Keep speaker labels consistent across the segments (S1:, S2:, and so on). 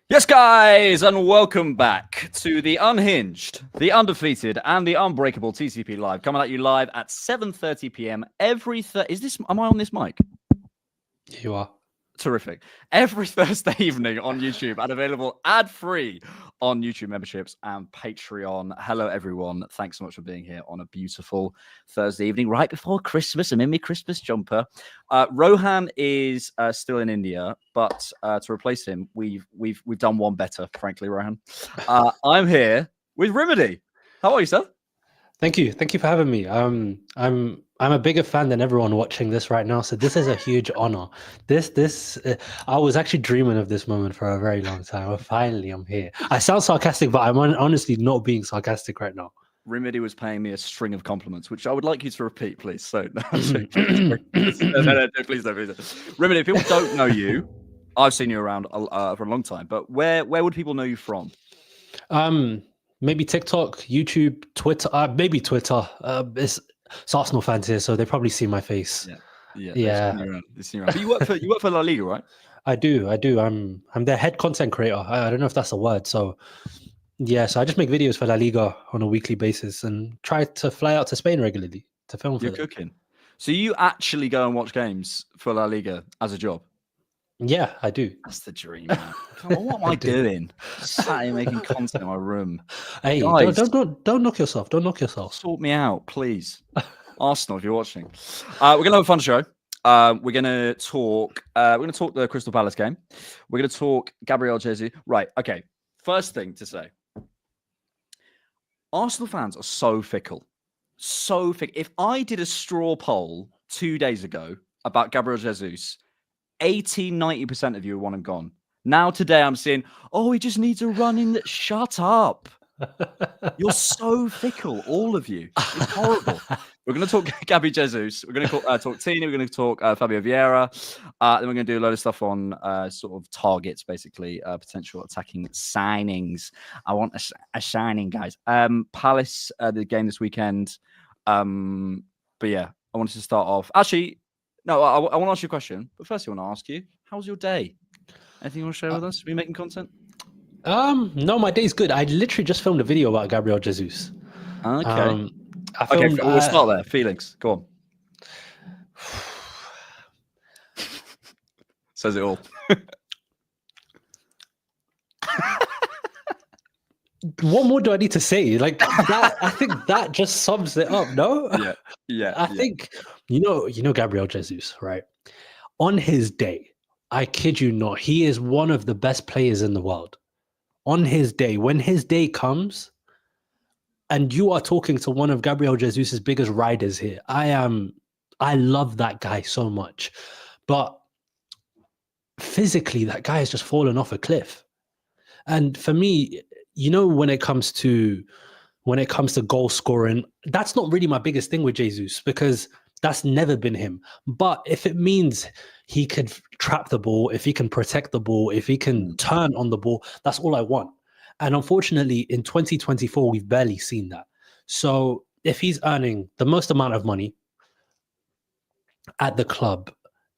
S1: Yes, guys, and welcome back to the unhinged, the undefeated, and the unbreakable TCP Live. Coming at you live at 7:30 p.m. every am I on this mic?
S2: You are.
S1: Terrific. Every Thursday evening on YouTube and available ad-free on YouTube memberships and Patreon. Hello, everyone. Thanks so much for being here on a beautiful Thursday evening right before Christmas. I'm in my Christmas jumper. Rohan is still in India, but to replace him, we've done one better, frankly, Rohan. I'm here with Remedy. How are you, sir?
S2: Thank you for having me. I'm a bigger fan than everyone watching this right now, so this is a huge honor. I was actually dreaming of this moment for a very long time. Finally, I'm here. I sound sarcastic, but I'm honestly not being sarcastic right now.
S1: Remedy was paying me a string of compliments, which I would like you to repeat, please. So, no, please don't. Remedy, if people don't know you, I've seen you around for a long time, but where would people know you from?
S2: Maybe TikTok, YouTube, Twitter. Maybe Twitter. It's Arsenal fans here, so they probably see my face.
S1: Yeah. They see you around. But you work for La Liga, right?
S2: I do. I'm their head content creator. I don't know if that's a word. So yeah, so I just make videos for La Liga on a weekly basis and try to fly out to Spain regularly to film for them.
S1: You're cooking. So you actually go and watch games for La Liga as a job?
S2: Yeah, I do.
S1: That's the dream, man. Come on, what am I doing? Sat here making content in my room.
S2: Hey, guys, don't knock yourself. Don't knock yourself.
S1: Sort me out, please. Arsenal, if you're watching. We're gonna have a fun show. We're gonna talk. The Crystal Palace game. We're gonna talk Gabriel Jesus. Right. Okay. First thing to say. Arsenal fans are so fickle. So fickle. If I did a straw poll 2 days ago about Gabriel Jesus, 80-90% of you want him gone. Now today I'm seeing, he just needs a run in. Shut up. You're so fickle, all of you. It's horrible. We're going to talk Gabby Jesus. We're going to talk Tierney. We're going to talk Fabio Vieira. Then we're going to do a load of stuff on sort of targets, basically, potential attacking signings. I want a signing, guys. Palace, the game this weekend. But yeah, I wanted to start off. Actually, no, I want to ask you a question. But first, I want to ask you, how was your day? Anything you want to share with us? Are you making content?
S2: No, my day's good. I literally just filmed a video about Gabriel Jesus.
S1: Okay. We'll start there. Feelings. Go on. Says it all.
S2: What more do I need to say? Like that, I think that just sums it up. No.
S1: Yeah.
S2: I think you know Gabriel Jesus, right? On his day, I kid you not, he is one of the best players in the world. On his day, when his day comes, and you are talking to one of Gabriel Jesus's biggest riders here, I love that guy so much, but physically, that guy has just fallen off a cliff. And for me, when it comes to goal scoring, that's not really my biggest thing with Jesus because that's never been him. But if it means he could trap the ball, if he can protect the ball, if he can turn on the ball, that's all I want. And unfortunately, in 2024, we've barely seen that. So if he's earning the most amount of money at the club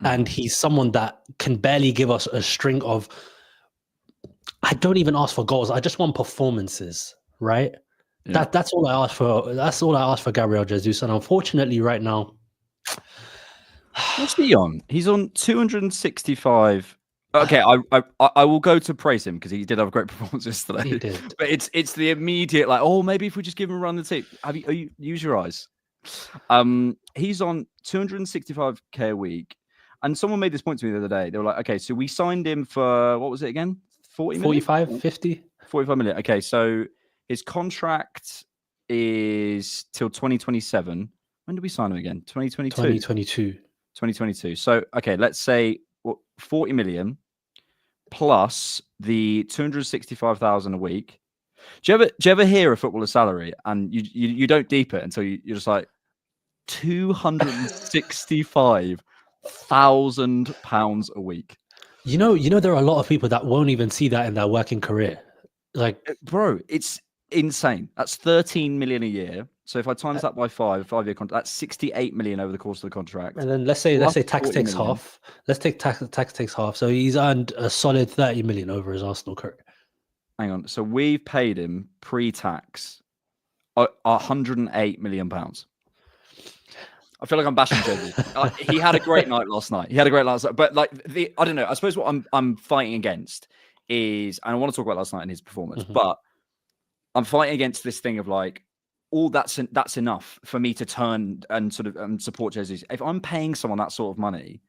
S2: and he's someone that can barely give us a string of, I don't even ask for goals. I just want performances, right? Yeah. That's all I ask for. That's all I ask for Gabriel Jesus. And unfortunately, right now,
S1: what's he on? He's on 265. Okay, I will go to praise him because he did have a great performance yesterday.
S2: He did.
S1: But it's the immediate maybe if we just give him a run the tape. Use your eyes. He's on 265k a week, and someone made this point to me the other day. They were like, okay, so we signed him for what was it again?
S2: 45, 50?
S1: 45 million. Okay, so his contract is till 2027. When did we sign him again? 2022. 2022. So okay, let's say 40 million plus the 265,000 a week. Do you ever hear a footballer's salary and you don't deep it until you're just like £265,000 a week?
S2: You know, there are a lot of people that won't even see that in their working career. Like,
S1: bro, it's insane. That's 13 million a year. So if I times that by 5-year contract, that's 68 million over the course of the contract.
S2: And then let's say tax
S1: 40
S2: takes
S1: million.
S2: half. Let's take tax takes half. So he's earned a solid 30 million over his Arsenal career.
S1: Hang on. So we've paid him pre-tax 108 million pounds. I feel like I'm bashing Jesus. He had a great night last night. But like I don't know. I suppose what I'm fighting against is, and I want to talk about last night and his performance, but I'm fighting against this thing of like, all that's enough for me to turn and sort of support Jesus. If I'm paying someone that sort of money,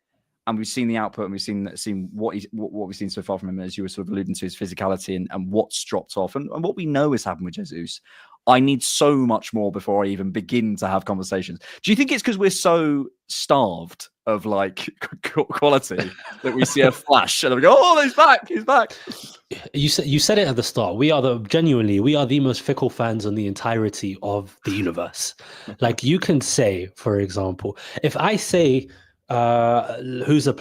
S1: and we've seen the output and we've seen what we've seen so far from him, as you were sort of alluding to, his physicality and what's dropped off and what we know has happened with Jesus, I need so much more before I even begin to have conversations. Do you think it's because we're so starved of like quality that we see a flash and we go, oh, he's back.
S2: You said it at the start. We are the most fickle fans on the entirety of the universe. Like you can say, for example, if I say who's the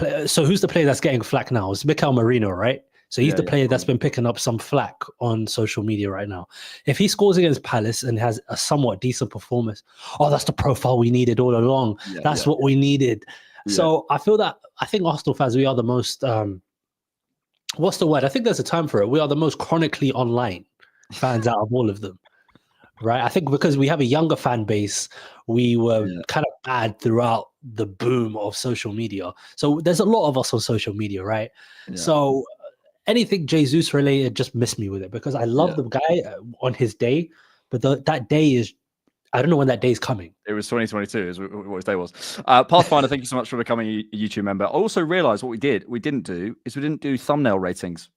S2: player that's getting flack now? It's Mikel Merino, right? So he's the player that's been picking up some flack on social media right now. If he scores against Palace and has a somewhat decent performance, that's the profile we needed all along. That's what we needed. Yeah. So I think Arsenal fans, we are the most, what's the word? I think there's a term for it. We are the most chronically online fans out of all of them, right? I think because we have a younger fan base, we were kind of bad throughout the boom of social media. So there's a lot of us on social media, right? Yeah. So anything Jesus related, just miss me with it because I love the guy on his day, but that day is, I don't know when that day is coming.
S1: It was 2022 is what his day was. Pathfinder, thank you so much for becoming a YouTube member. I also realized what we didn't do thumbnail ratings.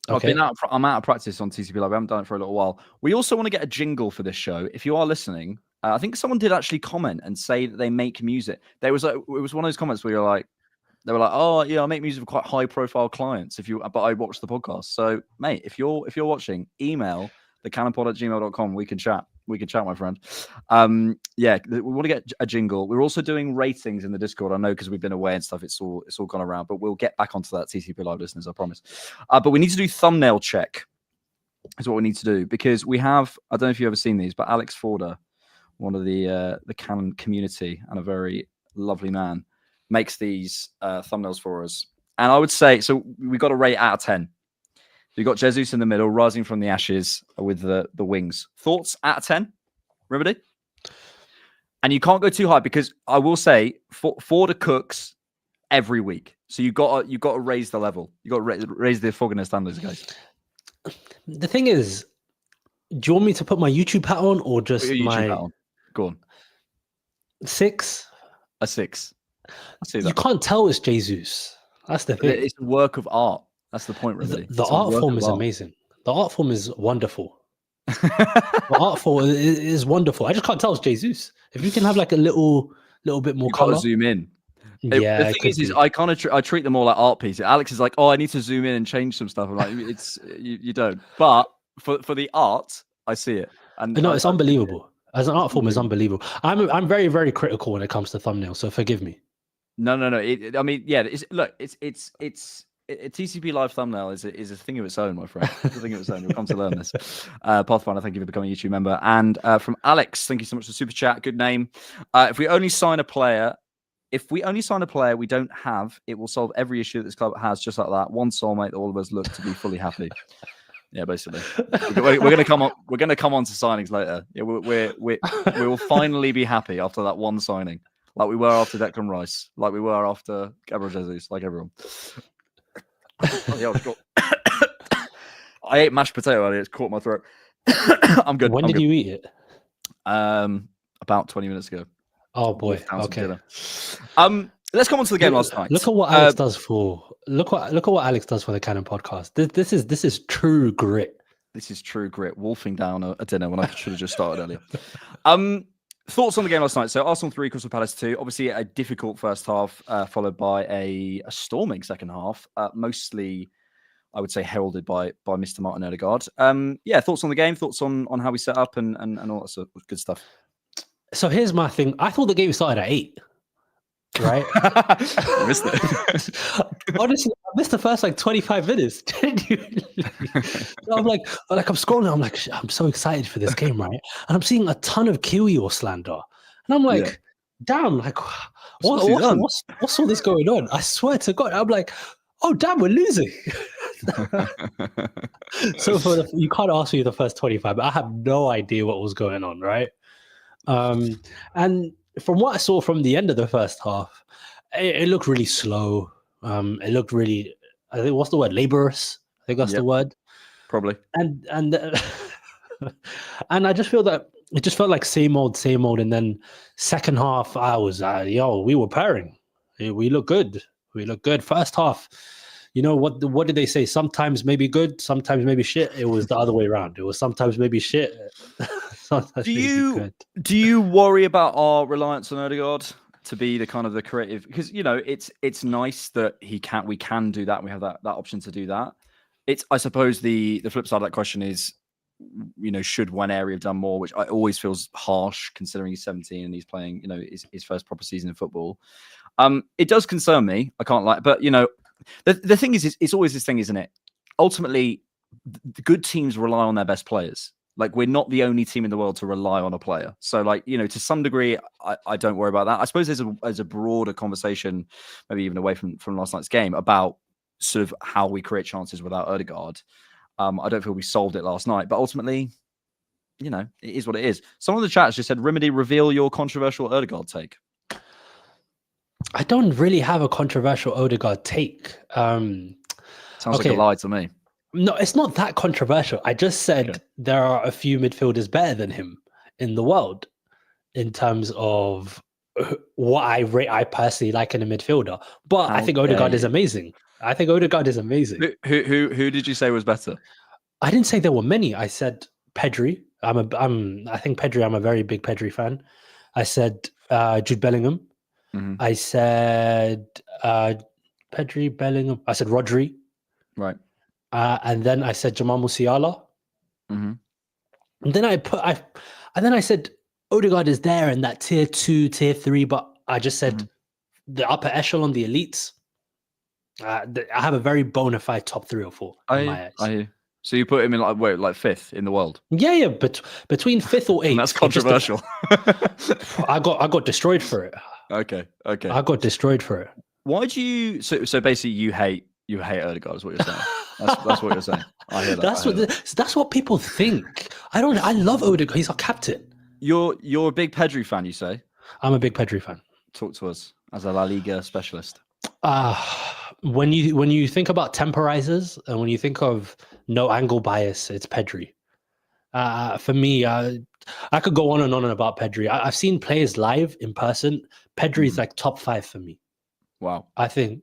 S1: Okay. I'm out of practice on TCP Live. I haven't done it for a little while. We also want to get a jingle for this show. If you are listening, I think someone did actually comment and say that they make music. It was one of those comments where they were like, oh yeah, I make music for quite high profile clients. But I watch the podcast. So mate, if you're watching, email thecannonpod@gmail.com. We can chat, my friend. We want to get a jingle. We're also doing ratings in the Discord. I know because we've been away and stuff. It's all gone around, but we'll get back onto that, TCP Live listeners, I promise. But we need to do thumbnail check. Is what we need to do because we have. I don't know if you've ever seen these, but Alex Forder, one of the Canon community and a very lovely man, makes these thumbnails for us. And I would say, so we got a rate out of 10. So you got Jesus in the middle, rising from the ashes with the wings. Thoughts out of 10? Remedy? And you can't go too high because I will say Forder cooks every week. So you got to raise the level. You got to raise the fogginess standards, guys.
S2: The thing is, do you want me to put my YouTube hat on or just my
S1: hat on? Go on.
S2: 6?
S1: A 6. I see that.
S2: You can't tell it's Jesus. That's the thing.
S1: It's a work of art. That's the point, really.
S2: The art form is amazing. The art form is wonderful. The art form is wonderful. I just can't tell it's Jesus. If you can have like a little bit more color.
S1: Zoom in.
S2: Yeah.
S1: The thing is I I treat them all like art pieces. Alex is like, oh, I need to zoom in and change some stuff. I'm like, you don't. But for the art, I see it. And
S2: no, it's unbelievable. As an art form, is unbelievable. I'm very, very critical when it comes to thumbnails, so forgive me. No.
S1: It's a TCP Live thumbnail is a thing of its own, my friend. It's a thing of its own. We'll come to learn this. Pathfinder, thank you for becoming a YouTube member. And from Alex, thank you so much for super chat. Good name. If we only sign a player we don't have, it will solve every issue that this club has, just like that. One soulmate that all of us look to be fully happy. Yeah, basically. We're going to come on. We're going to come on to signings later. Yeah, we will finally be happy after that one signing, like we were after Declan Rice, like we were after Gabriel Jesus, like everyone. I ate mashed potato earlier. It's caught my throat. I'm good.
S2: When did you eat it?
S1: About 20 minutes ago.
S2: Oh boy. Okay.
S1: Let's come on to the game last night.
S2: Look at what Alex does for. Look what Alex does for the Cannon podcast. This is true grit.
S1: This is true grit. Wolfing down a dinner when I should have just started earlier. Thoughts on the game last night? So Arsenal 3, Crystal Palace 2. Obviously a difficult first half, followed by a storming second half. Mostly, I would say, heralded by Mr. Martin Ødegaard. Thoughts on the game. Thoughts on how we set up and all that sort of good stuff.
S2: So here's my thing. I thought the game started at 8. right?
S1: I missed it.
S2: Honestly, I missed the first like 25 minutes. Genuinely. So I'm scrolling. I'm like, I'm so excited for this game, right? And I'm seeing a ton of Kiwior slander, and I'm like, damn, like, what's all this going on? I swear to God, I'm like, oh damn, we're losing. So you can't ask me the first 25, but I have no idea what was going on, right? And from what I saw from the end of the first half, it looked really slow. It looked really, I think, what's the word? Laborious. I think that's the word.
S1: Probably.
S2: And and I just feel that it just felt like same old. And then second half, I was, we were pairing. We look good. First half, you know what did they say? Sometimes maybe good, sometimes maybe shit. It was the other way around. It was sometimes maybe shit. Sometimes
S1: do you worry about our reliance on Ødegaard to be the kind of the creative? Because it's nice that we can do that. We have that option to do that. It's, I suppose, the flip side of that question is, should one area have done more? Which I always feels harsh considering he's 17 and he's playing, his first proper season in football. It does concern me. I can't lie, but the thing is, it's always this thing, isn't it? Ultimately, the good teams rely on their best players. Like, we're not the only team in the world to rely on a player. So, to some degree, I don't worry about that. I suppose there's a broader conversation, maybe even away from last night's game, about sort of how we create chances without Ødegaard. I don't feel we solved it last night, but ultimately, it is what it is. Some of the chats just said, Remedy, reveal your controversial Ødegaard take.
S2: I don't really have a controversial Ødegaard take.
S1: Sounds like a lie to me.
S2: No, it's not that controversial. I just said there are a few midfielders better than him in the world in terms of what I personally like in a midfielder. But I think Ødegaard is amazing. Who
S1: did you say was better?
S2: I didn't say there were many. I said Pedri. I'm a very big Pedri fan. I said Jude Bellingham.
S1: Mm-hmm.
S2: I said Pedri, Bellingham. I said Rodri.
S1: Right.
S2: And then I said Jamal Musiala.
S1: Mm-hmm.
S2: And then I said Ødegaard is there in that tier 2, tier 3, but I just said the upper echelon, the elites. I have a very bona fide top 3 or 4 in my eyes.
S1: So you put him in like fifth in the world?
S2: Yeah, but between 5th or 8th.
S1: And that's controversial.
S2: I got destroyed for it.
S1: Okay.
S2: I got destroyed for it.
S1: Why do you? So basically, you hate Ødegaard, is what you're saying. That's what you're saying. I hear that.
S2: That's what people think. I love Ødegaard. He's our captain.
S1: You're a big Pedri fan, you say?
S2: I'm a big Pedri fan.
S1: Talk to us as a La Liga specialist.
S2: When you think about temporizers and when you think of no angle bias, it's Pedri. For me, I could go on and on about Pedri. I've seen players live in person. Pedri is like top 5 for me.
S1: Wow.
S2: I think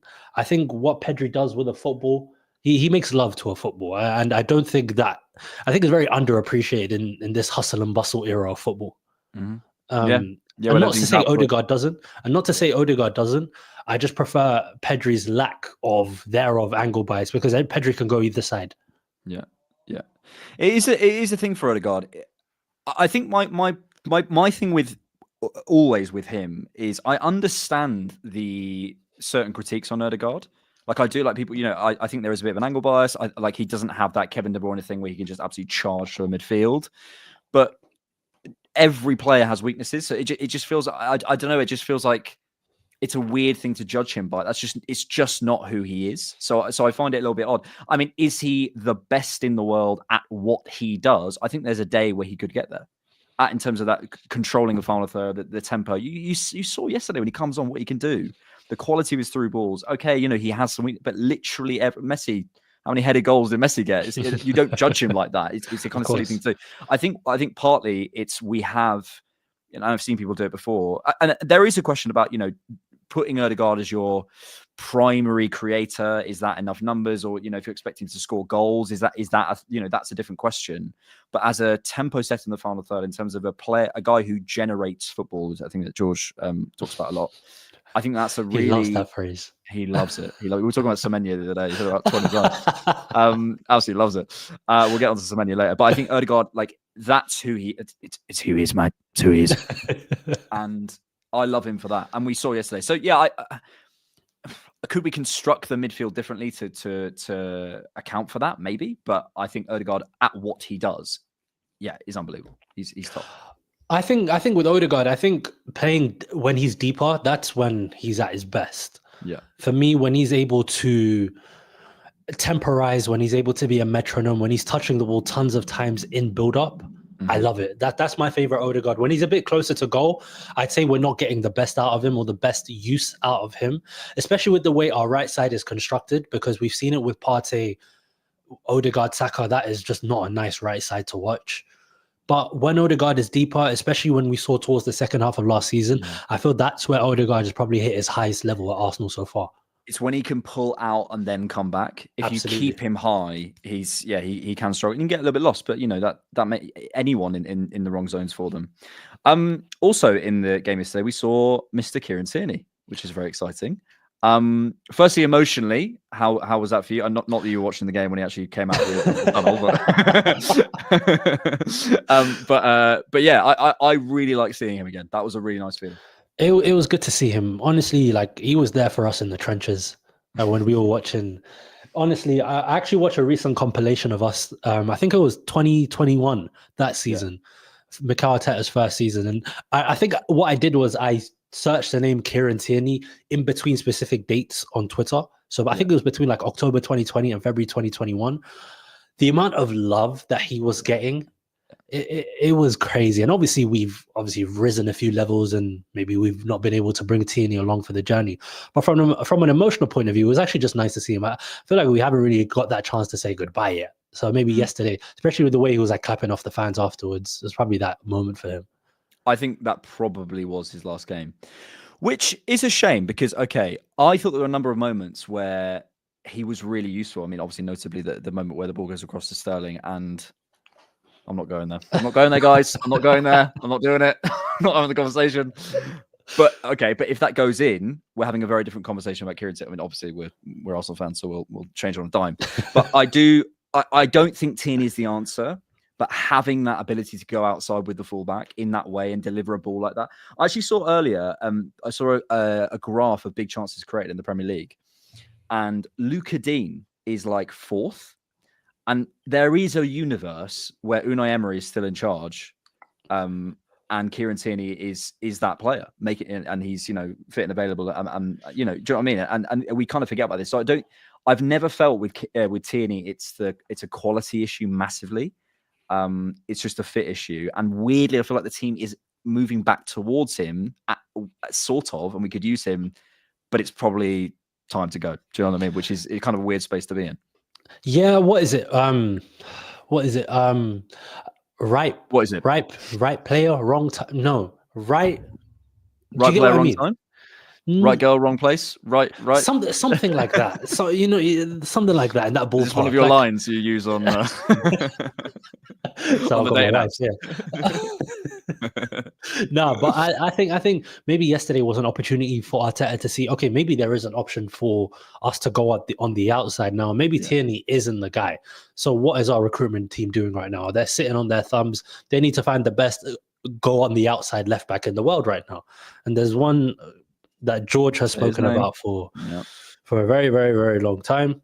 S2: what Pedri does with a football, he makes love to a football, and I think it's very underappreciated in this hustle and bustle era of football.
S1: Mm-hmm.
S2: And not to say Ødegaard doesn't. I just prefer Pedri's lack of angle bias, because Pedri can go either side.
S1: Yeah. It is a thing for Ødegaard. I think my thing with him is I understand the certain critiques on Ødegaard. Like, I do like people, I think there is a bit of an angle bias. Like, he doesn't have that Kevin De Bruyne thing where he can just absolutely charge through a midfield. But every player has weaknesses. So it just feels, I don't know, it just feels like it's a weird thing to judge him by. It's just not who he is. So I find it a little bit odd. I mean, is he the best in the world at what he does? I think there's a day where he could get there. In terms of that controlling the final third, the tempo. You saw yesterday when he comes on what he can do. The quality of his through balls. Okay, he has some, but literally Messi. How many headed goals did Messi get? You don't judge him like that. It's a kind of silly thing to do. I think partly it's we have. I've seen people do it before, and there is a question about putting Ødegaard as your primary creator. Is that enough numbers? Or if you're expecting to score goals, is that that's a different question. But as a tempo set in the final third, in terms of a guy who generates footballs, I think that George talks about a lot. I think that's a really...
S2: He loves that phrase.
S1: He loves it. We were talking about Semenyo the other day. He said about 20 times. Absolutely loves it. We'll get onto Semenyo later. But I think Ødegaard, that's who he... It's who he is, mate. It's who he is. And I love him for that. And we saw yesterday. So yeah, could we construct the midfield differently to account for that? Maybe, but I think Ødegaard at what he does, is unbelievable. He's top.
S2: I think with Ødegaard, I think playing when he's deeper, that's when he's at his best.
S1: Yeah.
S2: For me, when he's able to temporize, when he's able to be a metronome, when he's touching the ball tons of times in build-up, I love it. That's my favorite Ødegaard. When he's a bit closer to goal, I'd say we're not getting the best out of him or the best use out of him, especially with the way our right side is constructed, because we've seen it with Partey, Ødegaard, Saka. That is just not a nice right side to watch. But when Ødegaard is deeper, especially when we saw towards the second half of last season, I feel that's where Ødegaard has probably hit his highest level at Arsenal so far.
S1: It's when he can pull out and then come back. If
S2: Absolutely.
S1: you keep him high, he can struggle. You can get a little bit lost, but that may anyone in the wrong zones for them. Also in the game yesterday, we saw Mr. Kieran Tierney, which is very exciting. Firstly, emotionally, how was that for you? And not that you were watching the game when he actually came out of the tunnel, but yeah, I really like seeing him again. That was a really nice feeling.
S2: It was good to see him. Honestly, like he was there for us in the trenches when we were watching. Honestly, I actually watched a recent compilation of us. I think it was 2021, that season, Mikel Arteta's first season. And I think what I did was I searched the name Kieran Tierney in between specific dates on Twitter. So I think it was between like October 2020 and February 2021. The amount of love that he was getting, it was crazy. And obviously we've risen a few levels and maybe we've not been able to bring Tierney along for the journey. But from an emotional point of view, it was actually just nice to see him. I feel like we haven't really got that chance to say goodbye yet. So maybe yesterday, especially with the way he was like clapping off the fans afterwards, it was probably that moment for him.
S1: I think that probably was his last game, which is a shame because, okay, I thought there were a number of moments where he was really useful. I mean, obviously, notably the moment where the ball goes across to Sterling, and I'm not going there. I'm not going there, guys. I'm not going there. I'm not doing it. I'm not having the conversation. But okay, but if that goes in, we're having a very different conversation about Kieran Tierney. I mean, obviously, we're Arsenal fans, so we'll change on a dime. But I don't think Tierney is the answer. But having that ability to go outside with the fullback in that way and deliver a ball like that. I actually saw earlier, I saw a graph of big chances created in the Premier League. And Luca Dean is like 4th. And there is a universe where Unai Emery is still in charge. And Kieran Tierney is that player. And he's, fit and available. And do you know what I mean? And we kind of forget about this. So I've never felt with Tierney, it's a quality issue massively. It's just a fit issue. And weirdly, I feel like the team is moving back towards him, sort of, and we could use him, but it's probably time to go. Do you know what I mean? Which is kind of a weird space to be in.
S2: Yeah, what is it? Right. What is it? Right player, wrong time. No, right.
S1: Right player, wrong time. Right girl, wrong place. Right.
S2: Something like that. So something like that in that ballpark.
S1: This is one of your lines you use on.
S2: So
S1: on the day
S2: wife, No, but I think maybe yesterday was an opportunity for Arteta to see. Okay, maybe there is an option for us to go on the outside now. Maybe Tierney isn't the guy. So what is our recruitment team doing right now? They're sitting on their thumbs. They need to find the best go on the outside left back in the world right now. And there's one that George has spoken about for a very, very, very long time.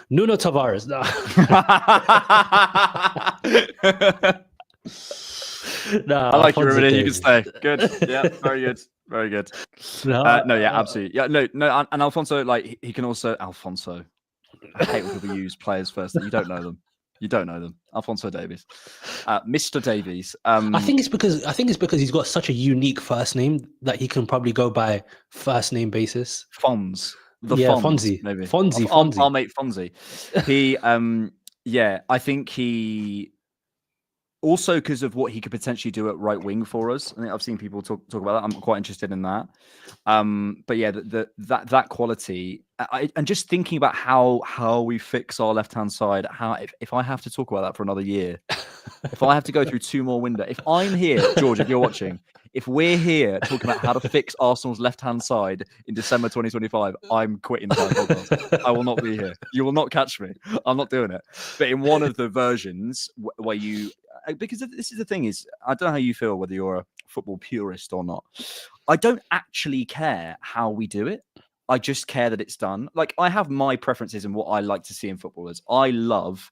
S2: Nuno Tavares. No,
S1: I like you, Ruben. You can stay. Good. Yeah, very good. Very good. Absolutely. Yeah, no. And Alfonso, like he can also Alfonso. I hate when people use players first. You don't know them. You don't know them. Alfonso Davies, Mr. Davies.
S2: I think it's because he's got such a unique first name that he can probably go by first name basis.
S1: Fonz.
S2: Fonzie.
S1: Maybe.
S2: Fonzie.
S1: Our mate Fonzie. He, I think he also because of what he could potentially do at right wing for us. I think I've seen people talk about that. I'm quite interested in that. But yeah, that quality. And just thinking about how we fix our left-hand side, if I have to talk about that for another year, if I have to go through 2 more windows, if I'm here, George, if you're watching, if we're here talking about how to fix Arsenal's left-hand side in December 2025, I'm quitting the podcast. I will not be here. You will not catch me. I'm not doing it. But in one of the versions where you, because this is the thing is, I don't know how you feel, whether you're a football purist or not. I don't actually care how we do it. I just care that it's done. Like, I have my preferences in what I like to see in footballers. I love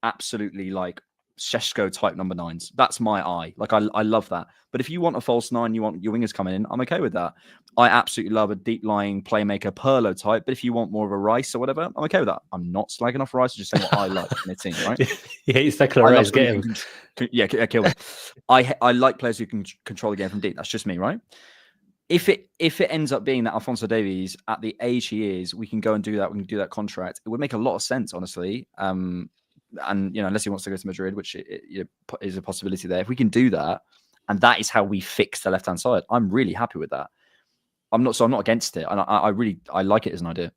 S1: absolutely like Šeško type number 9s. That's my eye. Like, I love that. But if you want a false 9, you want your wingers coming in, I'm okay with that. I absolutely love a deep lying playmaker Pirlo type. But if you want more of a Rice or whatever, I'm okay with that. I'm not slagging off Rice, just saying what I like in a team, right?
S2: He hates Declan Rice. Get him.
S1: Yeah, kill him. I like players who can control the game from deep. That's just me, right? If it ends up being that Alphonso Davies, at the age he is, we can go and do that. We can do that contract. It would make a lot of sense, honestly. And unless he wants to go to Madrid, which is a possibility there. If we can do that, and that is how we fix the left-hand side, I'm really happy with that. I'm not against it, and I like it as an idea.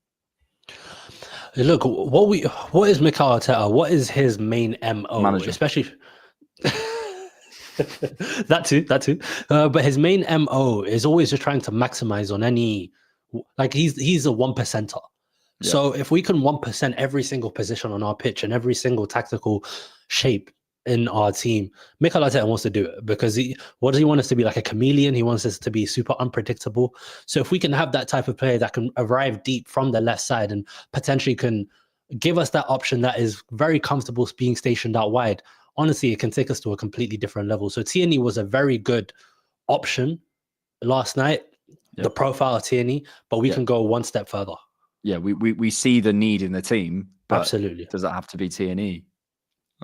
S2: Look, what is Mikel Arteta? What is his main MO?
S1: Manager.
S2: Especially that too. But his main MO is always just trying to maximize on any, like he's a 1%er. Yeah. So if we can 1% every single position on our pitch and every single tactical shape in our team, Mikel Arteta wants to do it because what does he want us to be, like a chameleon? He wants us to be super unpredictable. So if we can have that type of player that can arrive deep from the left side and potentially can give us that option that is very comfortable being stationed out wide, honestly, it can take us to a completely different level. So Tierney was a very good option last night, the profile of Tierney, but we can go one step further.
S1: Yeah, we see the need in the team. But
S2: absolutely.
S1: Does that have to be Tierney?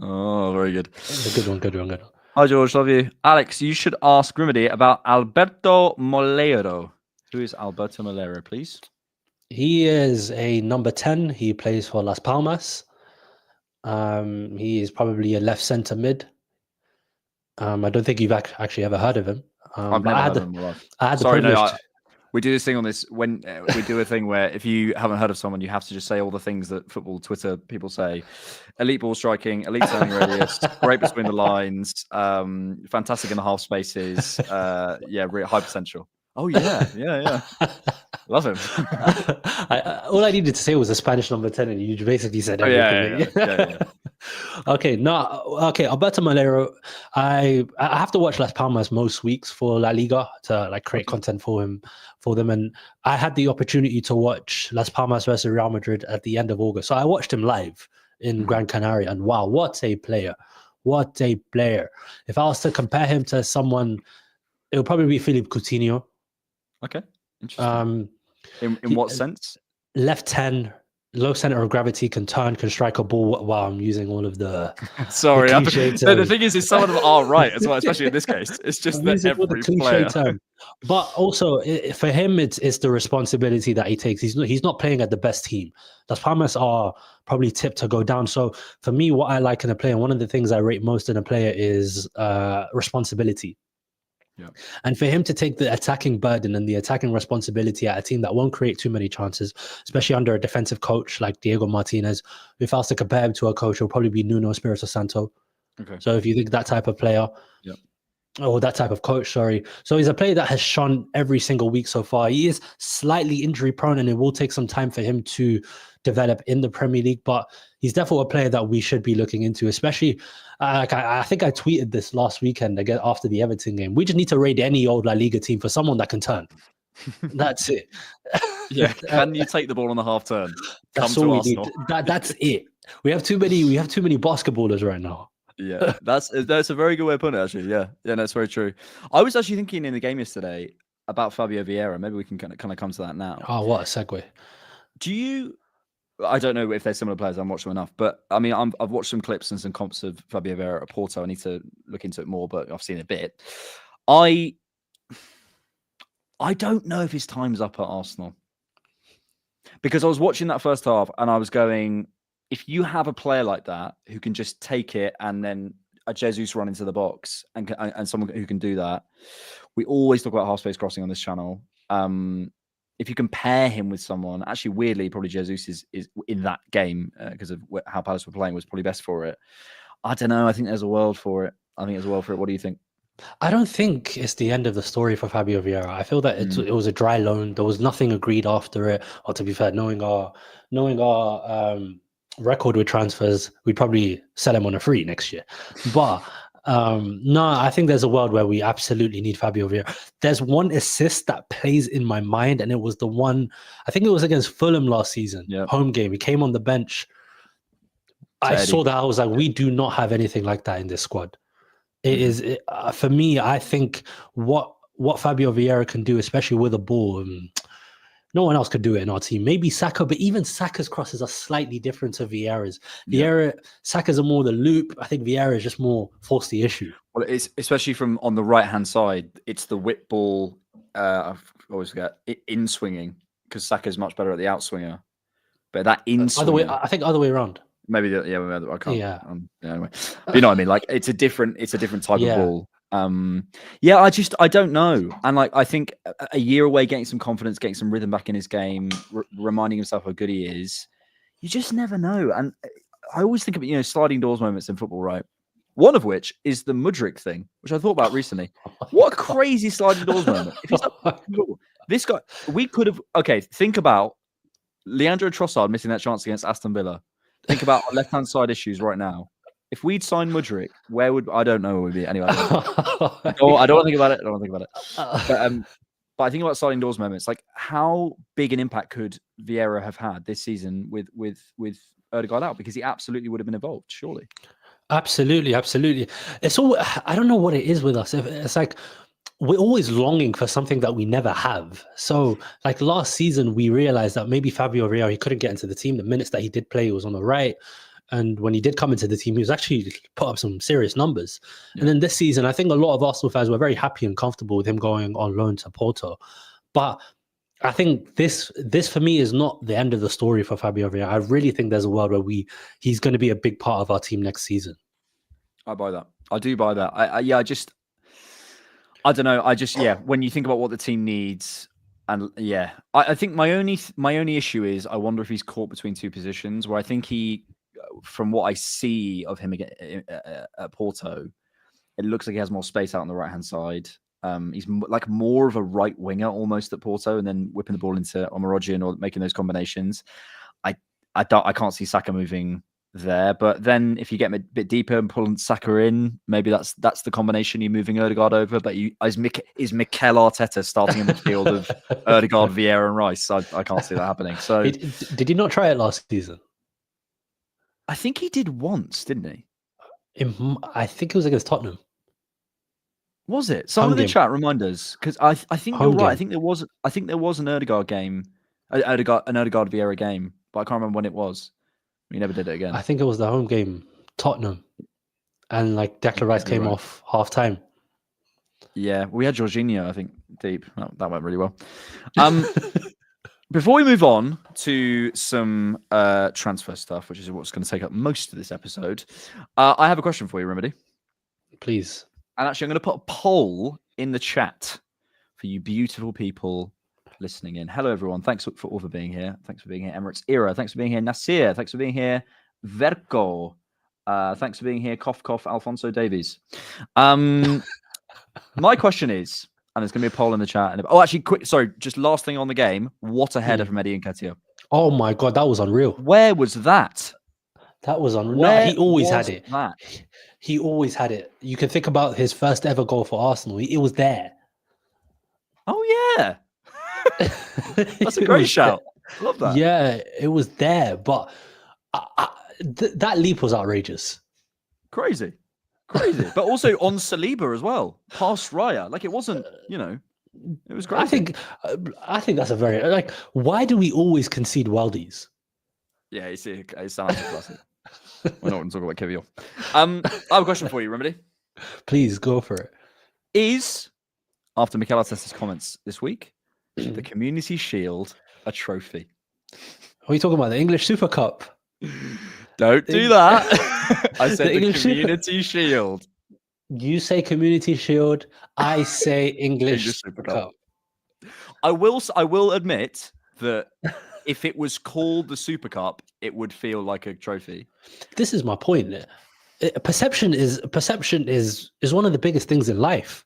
S1: Oh, very good.
S2: Good one.
S1: Hi, George. Love you. Alex, you should ask Grimedy about Alberto Molero. Who is Alberto Molero, please?
S2: He is a number 10. He plays for Las Palmas. He is probably a left centre mid. I don't think you've actually ever heard of him.
S1: I've never heard of him. Sorry, no. We do this thing on this when we do a thing where if you haven't heard of someone, you have to just say all the things that football Twitter people say: elite ball striking, elite turning radius, great between the lines, fantastic in the half spaces, high potential. Oh yeah. Love him.
S2: All I needed to say was a Spanish number 10, and you basically said everything.
S1: Yeah.
S2: Okay, Alberto Molero. I have to watch Las Palmas most weeks for La Liga to create content for them, and I had the opportunity to watch Las Palmas versus Real Madrid at the end of August. So I watched him live in Gran Canaria, and wow, what a player! What a player! If I was to compare him to someone, it would probably be Philippe Coutinho.
S1: Okay, interesting. In what sense?
S2: Left 10, low center of gravity, can strike a ball. Wow, I'm using all of the.
S1: Sorry, the thing is some of them are right as well, especially in this case. It's just that every player.
S2: Term. But also for him, it's the responsibility that he takes. He's not playing at the best team. Las Palmas are probably tipped to go down. So for me, what I like in a player, one of the things I rate most in a player is responsibility. Yeah. And for him to take the attacking burden and the attacking responsibility at a team that won't create too many chances, especially under a defensive coach like Diego Martinez, if I was to compare him to a coach, it'll probably be Nuno Espirito Santo. Okay. So if you think that type of player, or that type of coach, sorry. So he's a player that has shone every single week so far. He is slightly injury prone, and it will take some time for him to develop in the Premier League, but he's definitely a player that we should be looking into, especially I think I tweeted this last weekend again after the Everton game. We just need to raid any old La Liga team for someone that can turn. That's it.
S1: Yeah, can you take the ball on the half turn?
S2: That's all we need. That's it. We have too many basketballers right now.
S1: Yeah, that's a very good way of putting it, actually. Yeah, that's very true. I was actually thinking in the game yesterday about Fabio Vieira. Maybe we can kind of come to that now.
S2: Oh, what a segue.
S1: I don't know if they're similar players. I haven't watched them enough, but I mean, I've watched some clips and some comps of Fabio Vieira at Porto. I need to look into it more, but I've seen a bit. I don't know if his time's up at Arsenal, because I was watching that first half and I was going, if you have a player like that who can just take it and then a Jesus run into the box and someone who can do that, we always talk about half space crossing on this channel. If you compare him with someone, actually, weirdly, probably Jesus is in that game because of how Palace were playing was probably best for it. I don't know. I think there's a world for it. What do you think?
S2: I don't think it's the end of the story for Fabio Vieira. I feel that it was a dry loan. There was nothing agreed after it. Or to be fair, knowing our record with transfers, we'd probably sell him on a free next year. But No, I think there's a world where we absolutely need Fabio Vieira. There's one assist that plays in my mind, and it was the one, I think it was against Fulham last season, home game. He came on the bench. I saw that. I was like, we do not have anything like that in this squad. It is, for me, I think what Fabio Vieira can do, especially with a ball, no one else could do it in our team. Maybe Saka, but even Saka's crosses are slightly different to Vieira's. Saka's are more the loop. I think Vieira is just more force the issue.
S1: Well, it's especially from on the right-hand side. It's the whip ball. I always forget in swinging because Saka's much better at the outswinger. But that in swing,
S2: I think other way around.
S1: Maybe I can't. Yeah. Anyway, but you know what I mean. Like it's a different type of ball. I don't know. And like I think a year away, getting some confidence, getting some rhythm back in his game, reminding himself how good he is. You just never know. And I always think about sliding doors moments in football, right? One of which is the Mudryk thing, which I thought about recently. What a crazy sliding doors moment! If he's this guy, we could have. Okay, think about Leandro Trossard missing that chance against Aston Villa. Think about our left-hand side issues right now. If we'd signed Mudryk, where would I don't know where we'd be anyway. I don't want to think about it. But I think about sliding doors moments. Like how big an impact could Vieira have had this season with Ødegaard out? Because he absolutely would have been involved, surely.
S2: Absolutely. It's all, I don't know what it is with us. It's like we're always longing for something that we never have. So like last season, we realized that maybe Fabio Vieira, he couldn't get into the team. The minutes that he did play, he was on the right. And when he did come into the team, he was actually put up some serious numbers. Yeah. And then this season, I think a lot of Arsenal fans were very happy and comfortable with him going on loan to Porto. But I think this for me is not the end of the story for Fabio Vieira. I really think there's a world where he's going to be a big part of our team next season.
S1: I buy that. I do buy that. I don't know. When you think about what the team needs, and I think my only issue is I wonder if he's caught between two positions where I think he, from what I see of him at Porto, it looks like he has more space out on the right-hand side. He's like more of a right winger almost at Porto, and then whipping the ball into Omar or making those combinations. I can't see Saka moving there, but then if you get a bit deeper and pulling Saka in, maybe that's the combination. You're moving Ødegaard over, but is Mikel Arteta starting in the field of Ødegaard, Vieira, and Rice? I can't see that happening. So
S2: did he not try it last season?
S1: I think he did once, didn't he?
S2: I think it was against Tottenham.
S1: Was it? Someone in the chat remind us, because I think you're right. I think there was an Ødegaard game, an Ødegaard Vieira game, but I can't remember when it was. We never did it again.
S2: I think it was the home game, Tottenham, and like Declan Rice came off half time.
S1: Yeah, we had Jorginho, I think, deep. That went really well. Before we move on to some transfer stuff, which is what's going to take up most of this episode, I have a question for you, Remedy.
S2: Please.
S1: And actually, I'm going to put a poll in the chat for you beautiful people listening in. Hello, everyone. Thanks for all for being here. Thanks for being here, Emirates Era. Thanks for being here, Nasir. Thanks for being here, Verco. Thanks for being here, Cough Cough, Alfonso Davies. My question is, and there's going to be a poll in the chat. Just last thing on the game. What a header from Eddie Nketiah.
S2: Oh my God, that was unreal.
S1: Where was that?
S2: That was unreal. No, he always had it. He always had it. You can think about his first ever goal for Arsenal. It was there.
S1: Oh, yeah. That's a great shout. I love that.
S2: Yeah, it was there. But that leap was outrageous.
S1: Crazy. But also on Saliba as well. Past Raya. Like it wasn't, it was crazy.
S2: I think that's a very, why do we always concede worldies?
S1: Yeah, it sounds classic. We're not going to talk about Kevio. I have a question for you, Remedy.
S2: Please go for it.
S1: Is, after Mikel Arteta's comments this week, the Community Shield a trophy?
S2: Are you talking about the English Super Cup?
S1: Don't do that. I said the Community Shield.
S2: You say Community Shield. I say English Super Cup.
S1: I will admit that if it was called the Super Cup, it would feel like a trophy.
S2: This is my point. Perception is one of the biggest things in life.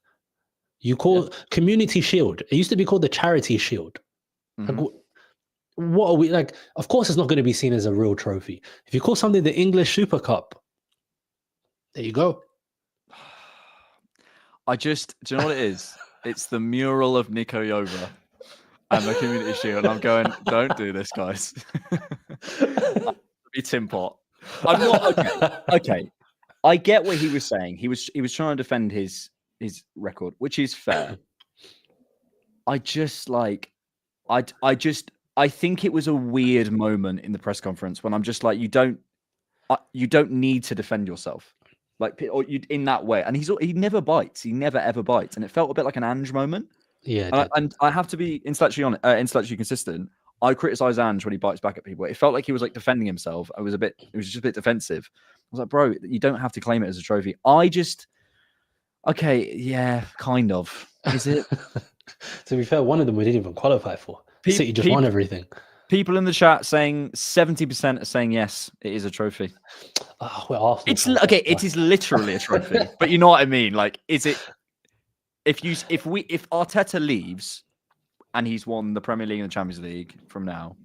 S2: You call Community Shield. It used to be called the Charity Shield. Mm-hmm. What are we like? Of course, it's not going to be seen as a real trophy. If you call something the English Super Cup, there you go.
S1: Do you know what it is? It's the mural of Nico Yova and the Community Shield. And I'm going, don't do this, guys. Be Tim Pot. I'm not okay. I get what he was saying. He was trying to defend his record, which is fair. I think it was a weird moment in the press conference when I'm just like, you don't need to defend yourself, like, or you in that way. And he never bites. He never ever bites, and it felt a bit like an Ange moment.
S2: Yeah,
S1: and I have to be intellectually consistent. I criticize Ange when he bites back at people. It felt like he was like defending himself. It was just a bit defensive. I was like, bro, you don't have to claim it as a trophy. Okay, yeah, kind of. Is it?
S2: To be fair, one of them we didn't even qualify for. City just won everything.
S1: People in the chat saying 70% are saying yes, it is a trophy.
S2: Oh, we're Arsenal.
S1: It's okay. It is literally a trophy, but you know what I mean. Like, is it? If Arteta leaves and he's won the Premier League and the Champions League from now,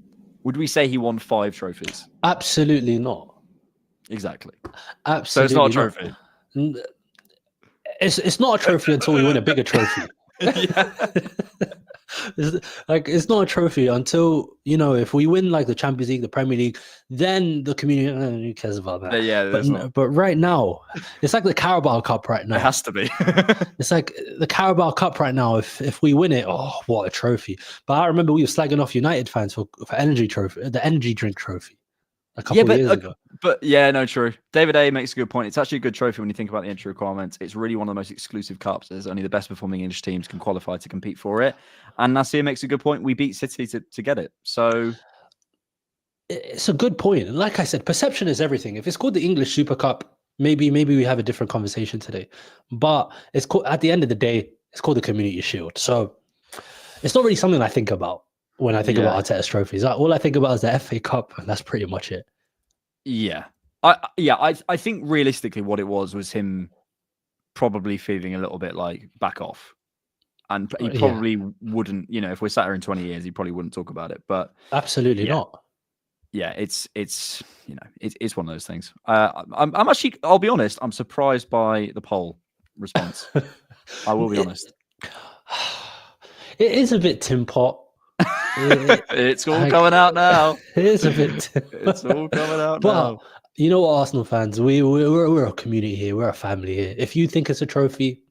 S1: would we say he won 5 trophies?
S2: Absolutely not.
S1: Exactly.
S2: Absolutely.
S1: So it's not a trophy.
S2: It's not a trophy until we win a bigger trophy. It's not a trophy until, if we win like the Champions League, the Premier League, then the community, who cares about that?
S1: Yeah,
S2: but right now, it's like the Carabao Cup right now.
S1: It has to be.
S2: It's like the Carabao Cup right now. If we win it, oh, what a trophy! But I remember we were slagging off United fans for the energy drink trophy. A couple of years ago.
S1: But yeah, no, true. David A makes a good point. It's actually a good trophy when you think about the entry requirements. It's really one of the most exclusive cups. There's only the best performing English teams can qualify to compete for it. And Nasir makes a good point. We beat City to get it. So
S2: it's a good point. And like I said, perception is everything. If it's called the English Super Cup, maybe we have a different conversation today. But it's called, at the end of the day, it's called the Community Shield. So it's not really something I think about when I think about Arteta's trophies. All I think about is the FA Cup, and that's pretty much it.
S1: Yeah. I think realistically what it was him probably feeling a little bit like back off. And he probably wouldn't, if we're sat here in 20 years, he probably wouldn't talk about it. But
S2: absolutely not.
S1: Yeah, it's one of those things. I'm actually, I'll be honest, I'm surprised by the poll response. I will be honest.
S2: It is a bit Tim Pot.
S1: It's all coming out now.
S2: It is a bit.
S1: It's all coming out
S2: but,
S1: now.
S2: You know what, Arsenal fans, we're a community here. We're a family here. If you think it's a trophy,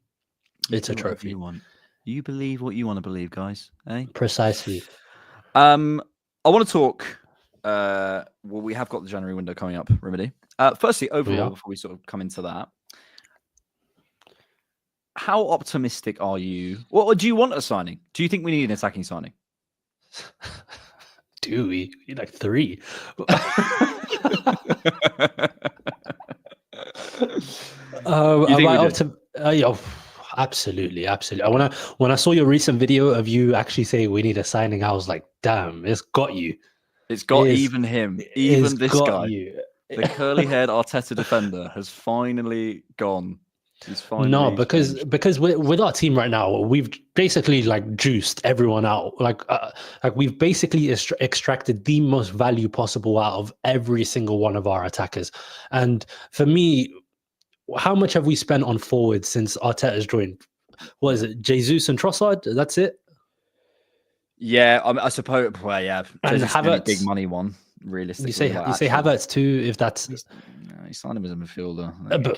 S2: it's a trophy.
S1: You believe what you want to believe, guys. Eh?
S2: Precisely.
S1: I want to talk. We have got the January window coming up, Remedy. Firstly, overall, before we sort of come into that, how optimistic are you? Or do you want a signing? Do you think we need an attacking signing?
S2: Do we? We need like 3. Absolutely. When I saw your recent video of you actually saying we need a signing, I was like, damn, it's got you.
S1: It's got even him, even this guy.
S2: You.
S1: The curly-haired Arteta defender has finally gone. He's finally
S2: because with our team right now, we've basically like juiced everyone out. Like we've basically extracted the most value possible out of every single one of our attackers. And for me, how much have we spent on forwards since Arteta's joined? What is it? Jesus and Trossard? That's it?
S1: Yeah, I suppose. Well, yeah.
S2: And Havertz,
S1: big money one, realistically.
S2: You say Havertz too, if that's...
S1: No, he signed him as a midfielder.
S2: No.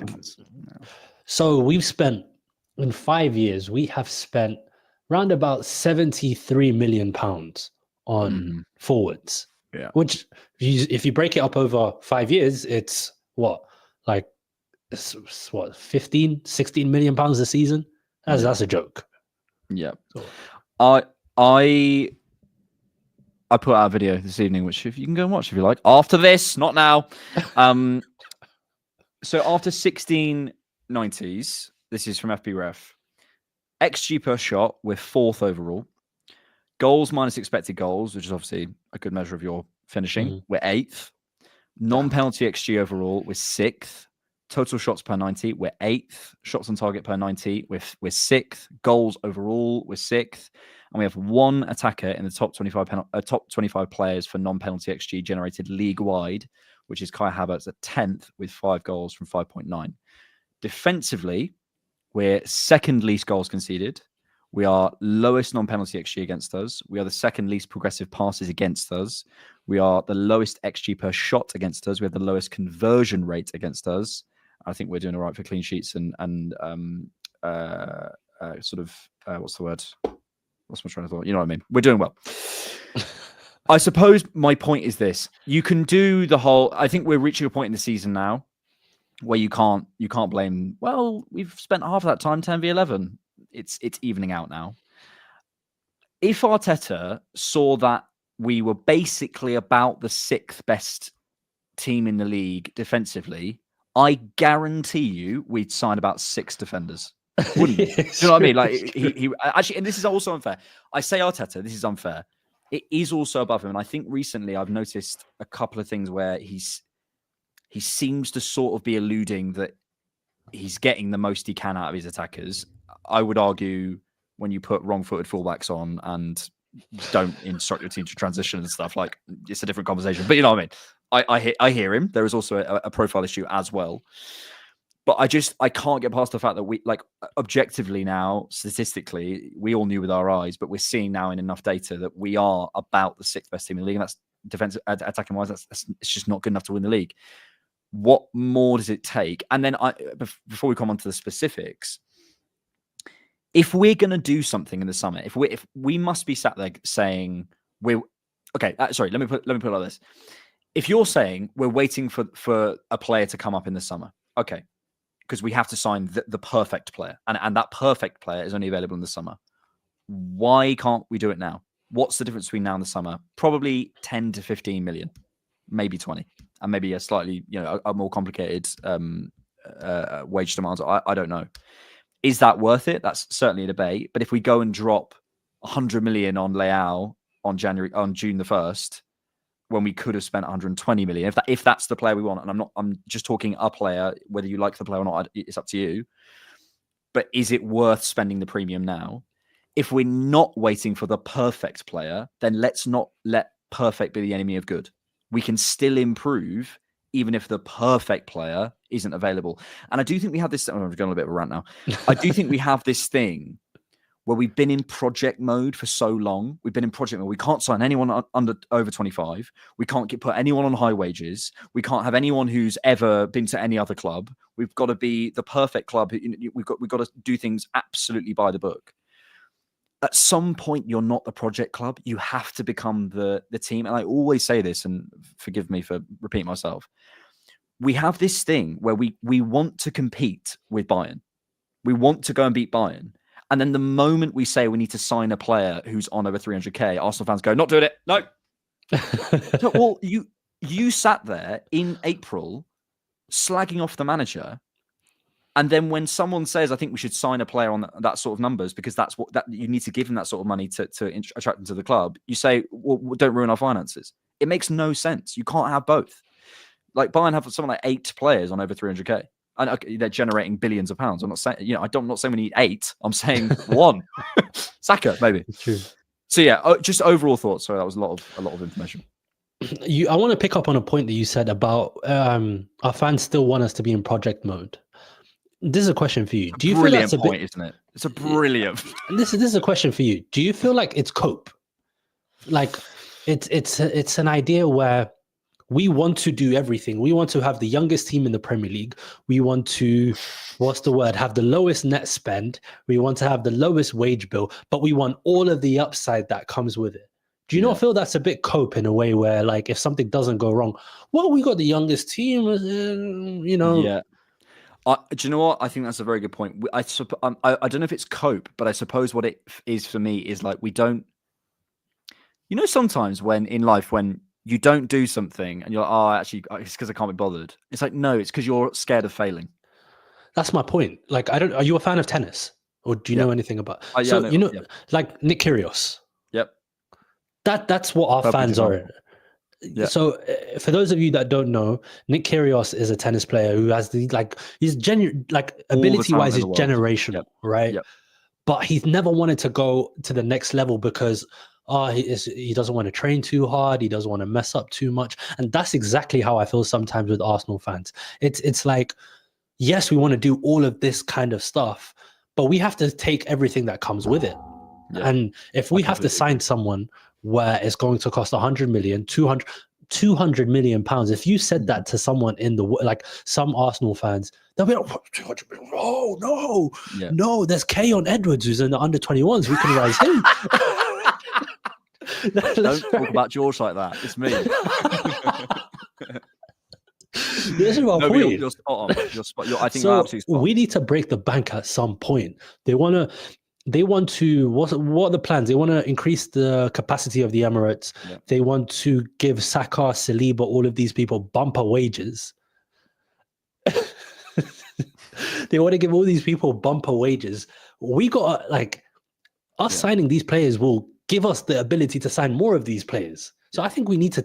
S2: So we've spent, in 5 years, we have spent round about £73 million on forwards.
S1: Yeah.
S2: Which, if you break it up over 5 years, it's what? Like, it's what, 15, 16 million pounds a season? That's a joke.
S1: Yeah. So. I put out a video this evening, which if you can go and watch if you like. After this, not now. So after 16 90s, this is from FBref. XG per shot, we're 4th overall. Goals minus expected goals, which is obviously a good measure of your finishing. We're 8th. Non-penalty XG overall, we're 6th. Total shots per 90, we're 8th. Shots on target per 90, we're 6th. Goals overall, we're 6th. And we have one attacker in the top 25 players for non-penalty XG generated league-wide, which is Kai Havertz at 10th with 5 goals from 5.9. Defensively, We're second least goals conceded. We are lowest non-penalty XG against us. We are the second least progressive passes against us. We are the lowest XG per shot against us. We have the lowest conversion rate against us. I think we're doing all right for clean sheets and what's the word? What's my train of thought? You know what I mean? We're doing well. I suppose my point is this. You can do the whole... I think we're reaching a point in the season now where you can't blame, well, we've spent half of that time 10v11. It's evening out now. If Arteta saw that we were basically about the 6th best team in the league defensively, I guarantee you we'd sign about 6 defenders. Wouldn't we? Do you know what I mean? Like he actually, and this is also unfair. I say Arteta, this is unfair. It is also above him. And I think recently I've noticed a couple of things where he seems to sort of be alluding that he's getting the most he can out of his attackers. I would argue when you put wrong-footed fullbacks on and don't instruct your team to transition and stuff, like it's a different conversation. But you know what I mean? I hear him. There is also a profile issue as well. But I can't get past the fact that we, like, objectively now, statistically, we all knew with our eyes, but we're seeing now in enough data that we are about the 6th best team in the league. And that's defensive, attacking wise, it's just not good enough to win the league. What more does it take? And then before we come on to the specifics, if we're going to do something in the summer, if we must be sat there saying we're okay. Sorry, let me put it like this. If you're saying we're waiting for a player to come up in the summer, okay, because we have to sign the perfect player, and that perfect player is only available in the summer. Why can't we do it now? What's the difference between now and the summer? Probably 10 to 15 million, maybe 20, and maybe a slightly, a more complicated wage demands. I don't know. Is that worth it? That's certainly a debate. But if we go and drop 100 million on Leão on June the 1st, when we could have spent 120 million, if that's the player we want, and I'm just talking a player, whether you like the player or not, it's up to you. But is it worth spending the premium now? If we're not waiting for the perfect player, then let's not let perfect be the enemy of good. We can still improve even if the perfect player isn't available. And I do think we have this... I'm going on a bit of a rant now. I do think we have this thing where we've been in project mode for so long. We've been in project mode. We can't sign anyone over 25. We can't put anyone on high wages. We can't have anyone who's ever been to any other club. We've got to be the perfect club. We've got to do things absolutely by the book. At some point, you're not the project club. You have to become the team. And I always say this, and forgive me for repeating myself. We have this thing where we want to compete with Bayern. We want to go and beat Bayern. And then the moment we say we need to sign a player who's on over 300k, Arsenal fans go, not doing it. No. So, well, you sat there in April slagging off the manager. And then when someone says, I think we should sign a player on that sort of numbers because that you need to give them that sort of money to attract them to the club, you say, well, don't ruin our finances. It makes no sense. You can't have both. Like Bayern have something like 8 players on over 300k. And they're generating billions of pounds. I'm not saying, I'm not saying we need 8. I'm saying 1. Saka, maybe.
S2: True.
S1: So yeah, just overall thoughts. Sorry, that was a lot of information.
S2: I want to pick up on a point that you said about our fans still want us to be in project mode. This is a question for you. Do you feel that's a
S1: point, isn't it? It's a brilliant.
S2: This is a question for you. Do you feel like it's cope? Like it's an idea where we want to do everything. We want to have the youngest team in the Premier League. We want to, have the lowest net spend. We want to have the lowest wage bill, but we want all of the upside that comes with it. Do you not feel that's a bit cope in a way where, like, if something doesn't go wrong, well, we got the youngest team,
S1: Yeah. Do you know what? I think that's a very good point. I don't know if it's cope, but I suppose what it is for me is like we don't... sometimes when in life, when you don't do something and you're like, actually, it's because I can't be bothered. It's like, no, it's because you're scared of failing.
S2: That's my point. Like, are you a fan of tennis? Or do you know anything about... like Nick Kyrgios.
S1: Yep.
S2: That's what our fans are. Yeah. So for those of you that don't know, Nick Kyrgios is a tennis player who has he's ability-wise is generational, right? Yep. But he's never wanted to go to the next level because he doesn't want to train too hard. He doesn't want to mess up too much. And that's exactly how I feel sometimes with Arsenal fans. It's like yes, we want to do all of this kind of stuff, but we have to take everything that comes with it.
S1: Yeah,
S2: and if we have to sign someone where it's going to cost 100 million, 200 million pounds, if you said that to someone in the, like some Arsenal fans, they'll be like, 200 million? Oh, no, there's Keon Edwards who's in the under 21s. We can rise him.
S1: Don't talk about George like that. It's me.
S2: This is my point.
S1: You're spot on. I think
S2: so
S1: you're absolutely spot on.
S2: We need to break the bank at some point. They want to. What are the plans? They want to increase the capacity of the Emirates.
S1: Yeah.
S2: They want to give Saka, Saliba, all of these people bumper wages. They want to give all these people bumper wages. We got signing these players will give us the ability to sign more of these players. So I think we need to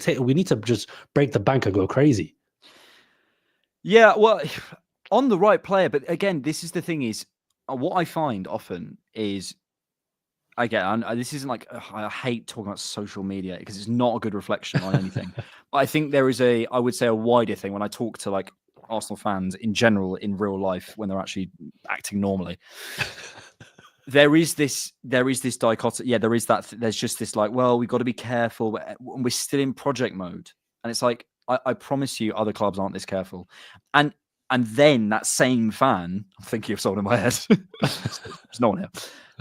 S2: just break the bank and go crazy.
S1: Yeah, well, on the right player, but again, this is the thing is, what I find often is, again, this isn't like, I hate talking about social media because it's not a good reflection on anything. But I think there is I would say a wider thing when I talk to like Arsenal fans in general in real life when they're actually acting normally. There is this dichotomy. Yeah, there is that. There's just this like, well, we've got to be careful. We're still in project mode, and it's like, I promise you, other clubs aren't this careful. And then that same fan, I'm thinking of someone in my head. There's no one here.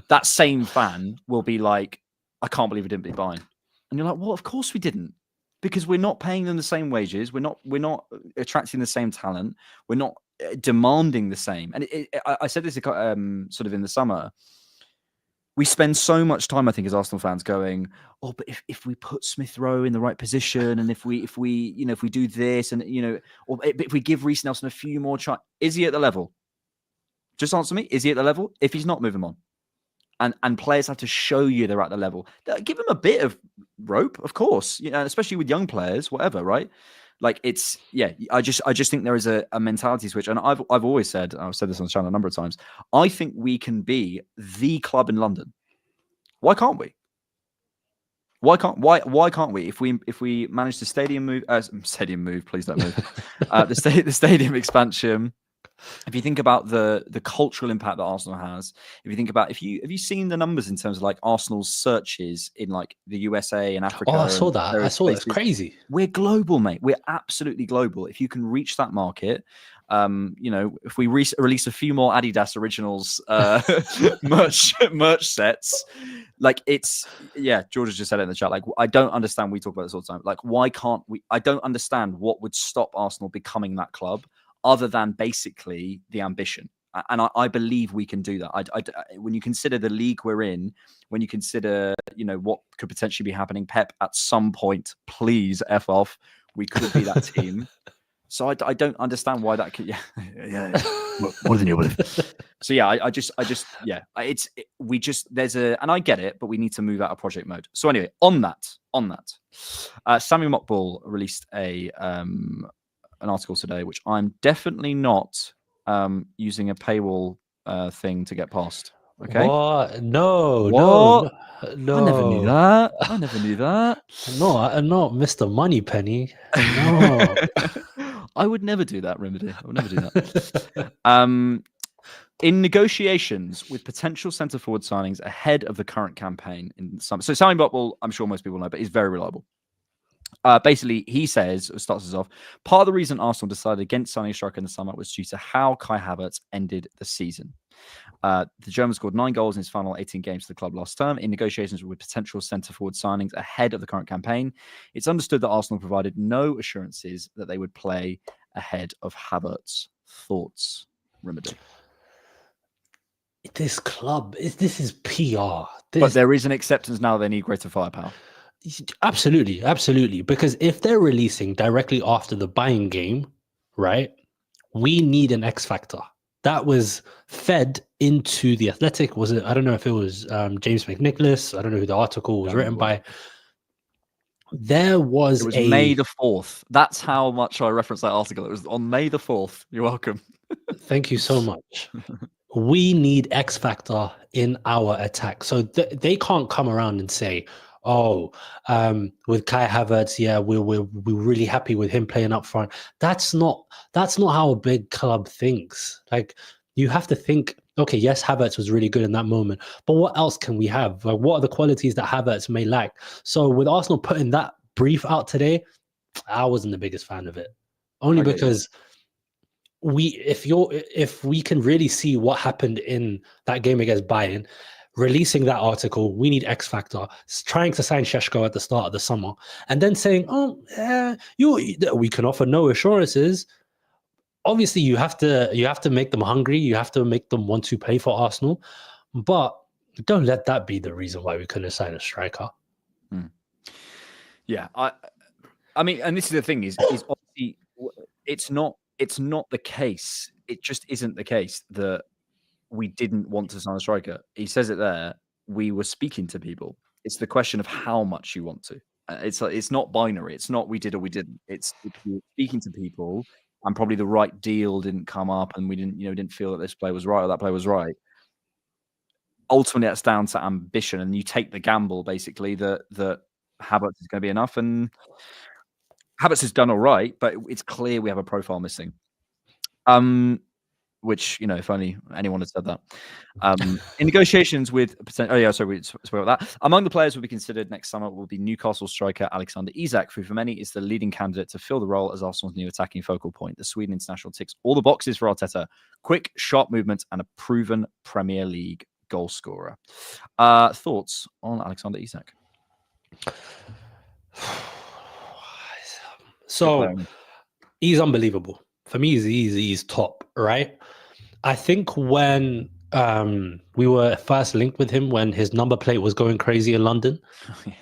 S1: That same fan will be like, I can't believe we didn't beat Bayern. And you're like, well, of course we didn't, because we're not paying them the same wages. We're not attracting the same talent. We're not demanding the same. And I said this sort of in the summer. We spend so much time, I think, as Arsenal fans going, oh, but if we put Smith Rowe in the right position, and if we do this, and or if we give Reece Nelson a few more tries, is he at the level? Just answer me. Is he at the level? If he's not, move him on. And players have to show you they're at the level. Give them a bit of rope, of course, especially with young players, whatever, right? Like I just think there is a mentality switch, and I've always said, I've said this on the channel a number of times, I think we can be the club in London. Why can't we? Why can't we? If we manage the stadium move, please don't move. The stadium expansion. If you think about the cultural impact that Arsenal has, if you think about have you seen the numbers in terms of like Arsenal's search in like the USA and Africa?
S2: Oh, I saw that. It's crazy.
S1: We're global, mate. We're absolutely global. If you can reach that market, if we release a few more Adidas Originals merch sets, like George has just said it in the chat. Like, I don't understand. We talk about this all the time. Like, why can't we? I don't understand what would stop Arsenal becoming that club, other than basically the ambition. And I believe we can do that. When you consider the league we're in, when you consider, what could potentially be happening, Pep, at some point, please F off. We could be that team. So I don't understand why that could, yeah. More than you would. So and I get it, but we need to move out of project mode. So anyway, on that, Samuel Mockball released an article today, which I'm definitely not using a paywall thing to get past. Okay.
S2: What? No.
S1: I never knew that.
S2: I'm not Mr. Moneypenny. No.
S1: I would never do that, Remedy. I would never do that. In negotiations with potential centre forward signings ahead of the current campaign in summer. So Samuel Mockball, I'm sure most people know, but he's very reliable. Basically, he says, starts us off, part of the reason Arsenal decided against signing a striker in the summer was due to how Kai Havertz ended the season. The German scored 9 goals in his final 18 games for the club last term. In negotiations with potential centre-forward signings ahead of the current campaign, it's understood that Arsenal provided no assurances that they would play ahead of Havertz. Thoughts, Remedy?
S2: This club, this is PR.
S1: But there is an acceptance now they need greater firepower.
S2: Absolutely. Because if they're releasing directly after the buying game, right, we need an X factor. That was fed into the Athletic. Was it? I don't know if it was James McNicholas. I don't know who the article was written by. It was
S1: May the 4th. That's how much I referenced that article. It was on May the 4th. You're welcome.
S2: Thank you so much. We need X factor in our attack. So they can't come around and say, with Kai Havertz, yeah, we're really happy with him playing up front. That's not how a big club thinks. Like, you have to think, okay, yes, Havertz was really good in that moment, but what else can we have? Like, what are the qualities that Havertz may lack? So with Arsenal putting that brief out today, I wasn't the biggest fan of it, only
S1: Okay.
S2: because if we can really see what happened in that game against Bayern, releasing that article, we need X Factor, trying to sign Šeško at the start of the summer, and then saying, we can offer no assurances. Obviously, you have to make them hungry. You have to make them want to play for Arsenal, but don't let that be the reason why we couldn't sign a striker.
S1: Yeah, I mean, and this is the thing: is obviously it's not the case. It just isn't the case that we didn't want to sign a striker. He says it there. We were speaking to people. It's the question of how much you want to. It's not binary. It's not we did or we didn't. It's you're speaking to people, and probably the right deal didn't come up, and we didn't feel that this player was right or that player was right. Ultimately, that's down to ambition, and you take the gamble basically that Havertz is going to be enough, and Havertz has done all right, but it's clear we have a profile missing. Which, if only anyone had said that. In negotiations with we spoke about that. Among the players will be considered next summer will be Newcastle striker Alexander Isak, who for many is the leading candidate to fill the role as Arsenal's new attacking focal point. The Sweden international ticks all the boxes for Arteta: quick, sharp movement, and a proven Premier League goal scorer. Thoughts on Alexander Isak?
S2: So he's unbelievable. For me, he's top, right? I think when we were first linked with him, when his number plate was going crazy in London, it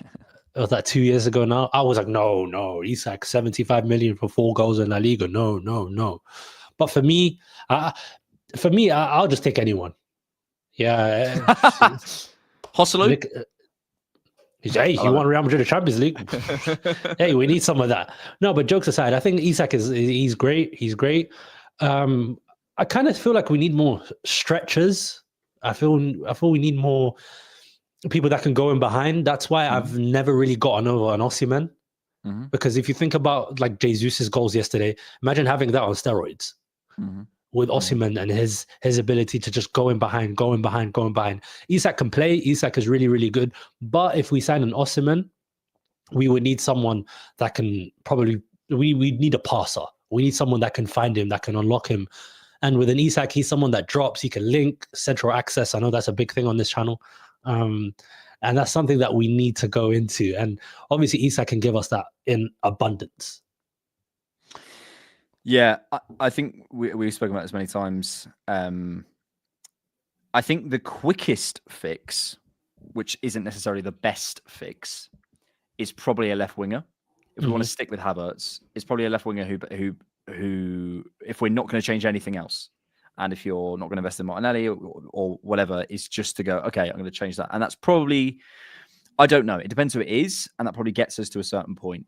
S2: was like 2 years ago now, I was like, no, Isak, 75 million for 4 goals in La Liga. No. But for me, I'll just take anyone. Yeah.
S1: Hosselu?
S2: Hey, he won Real Madrid the Champions League. Hey, we need some of that. No, but jokes aside, I think Isak he's great. He's great. I kind of feel like we need more stretchers. I feel we need more people that can go in behind. That's why I've never really gotten over an Osimhen. Because if you think about like Jesus' goals yesterday, imagine having that on steroids. With Osimhen and his ability to just go in behind. Isak can play. Isak is really, really good. But if we sign an Osimhen, we would need someone that can we need a passer. We need someone that can find him, that can unlock him. And with an Isak, he's someone that drops. He can link, central access. I know that's a big thing on this channel. And that's something that we need to go into. And obviously, Isak can give us that in abundance.
S1: Yeah, I think we've spoken about this many times. I think the quickest fix, which isn't necessarily the best fix, is probably a left winger. If we want to stick with Havertz, it's probably a left winger who, if we're not going to change anything else, and if you're not going to invest in Martinelli or whatever, is just to go, okay, I'm going to change that. And that's probably, I don't know. It depends who it is, and that probably gets us to a certain point.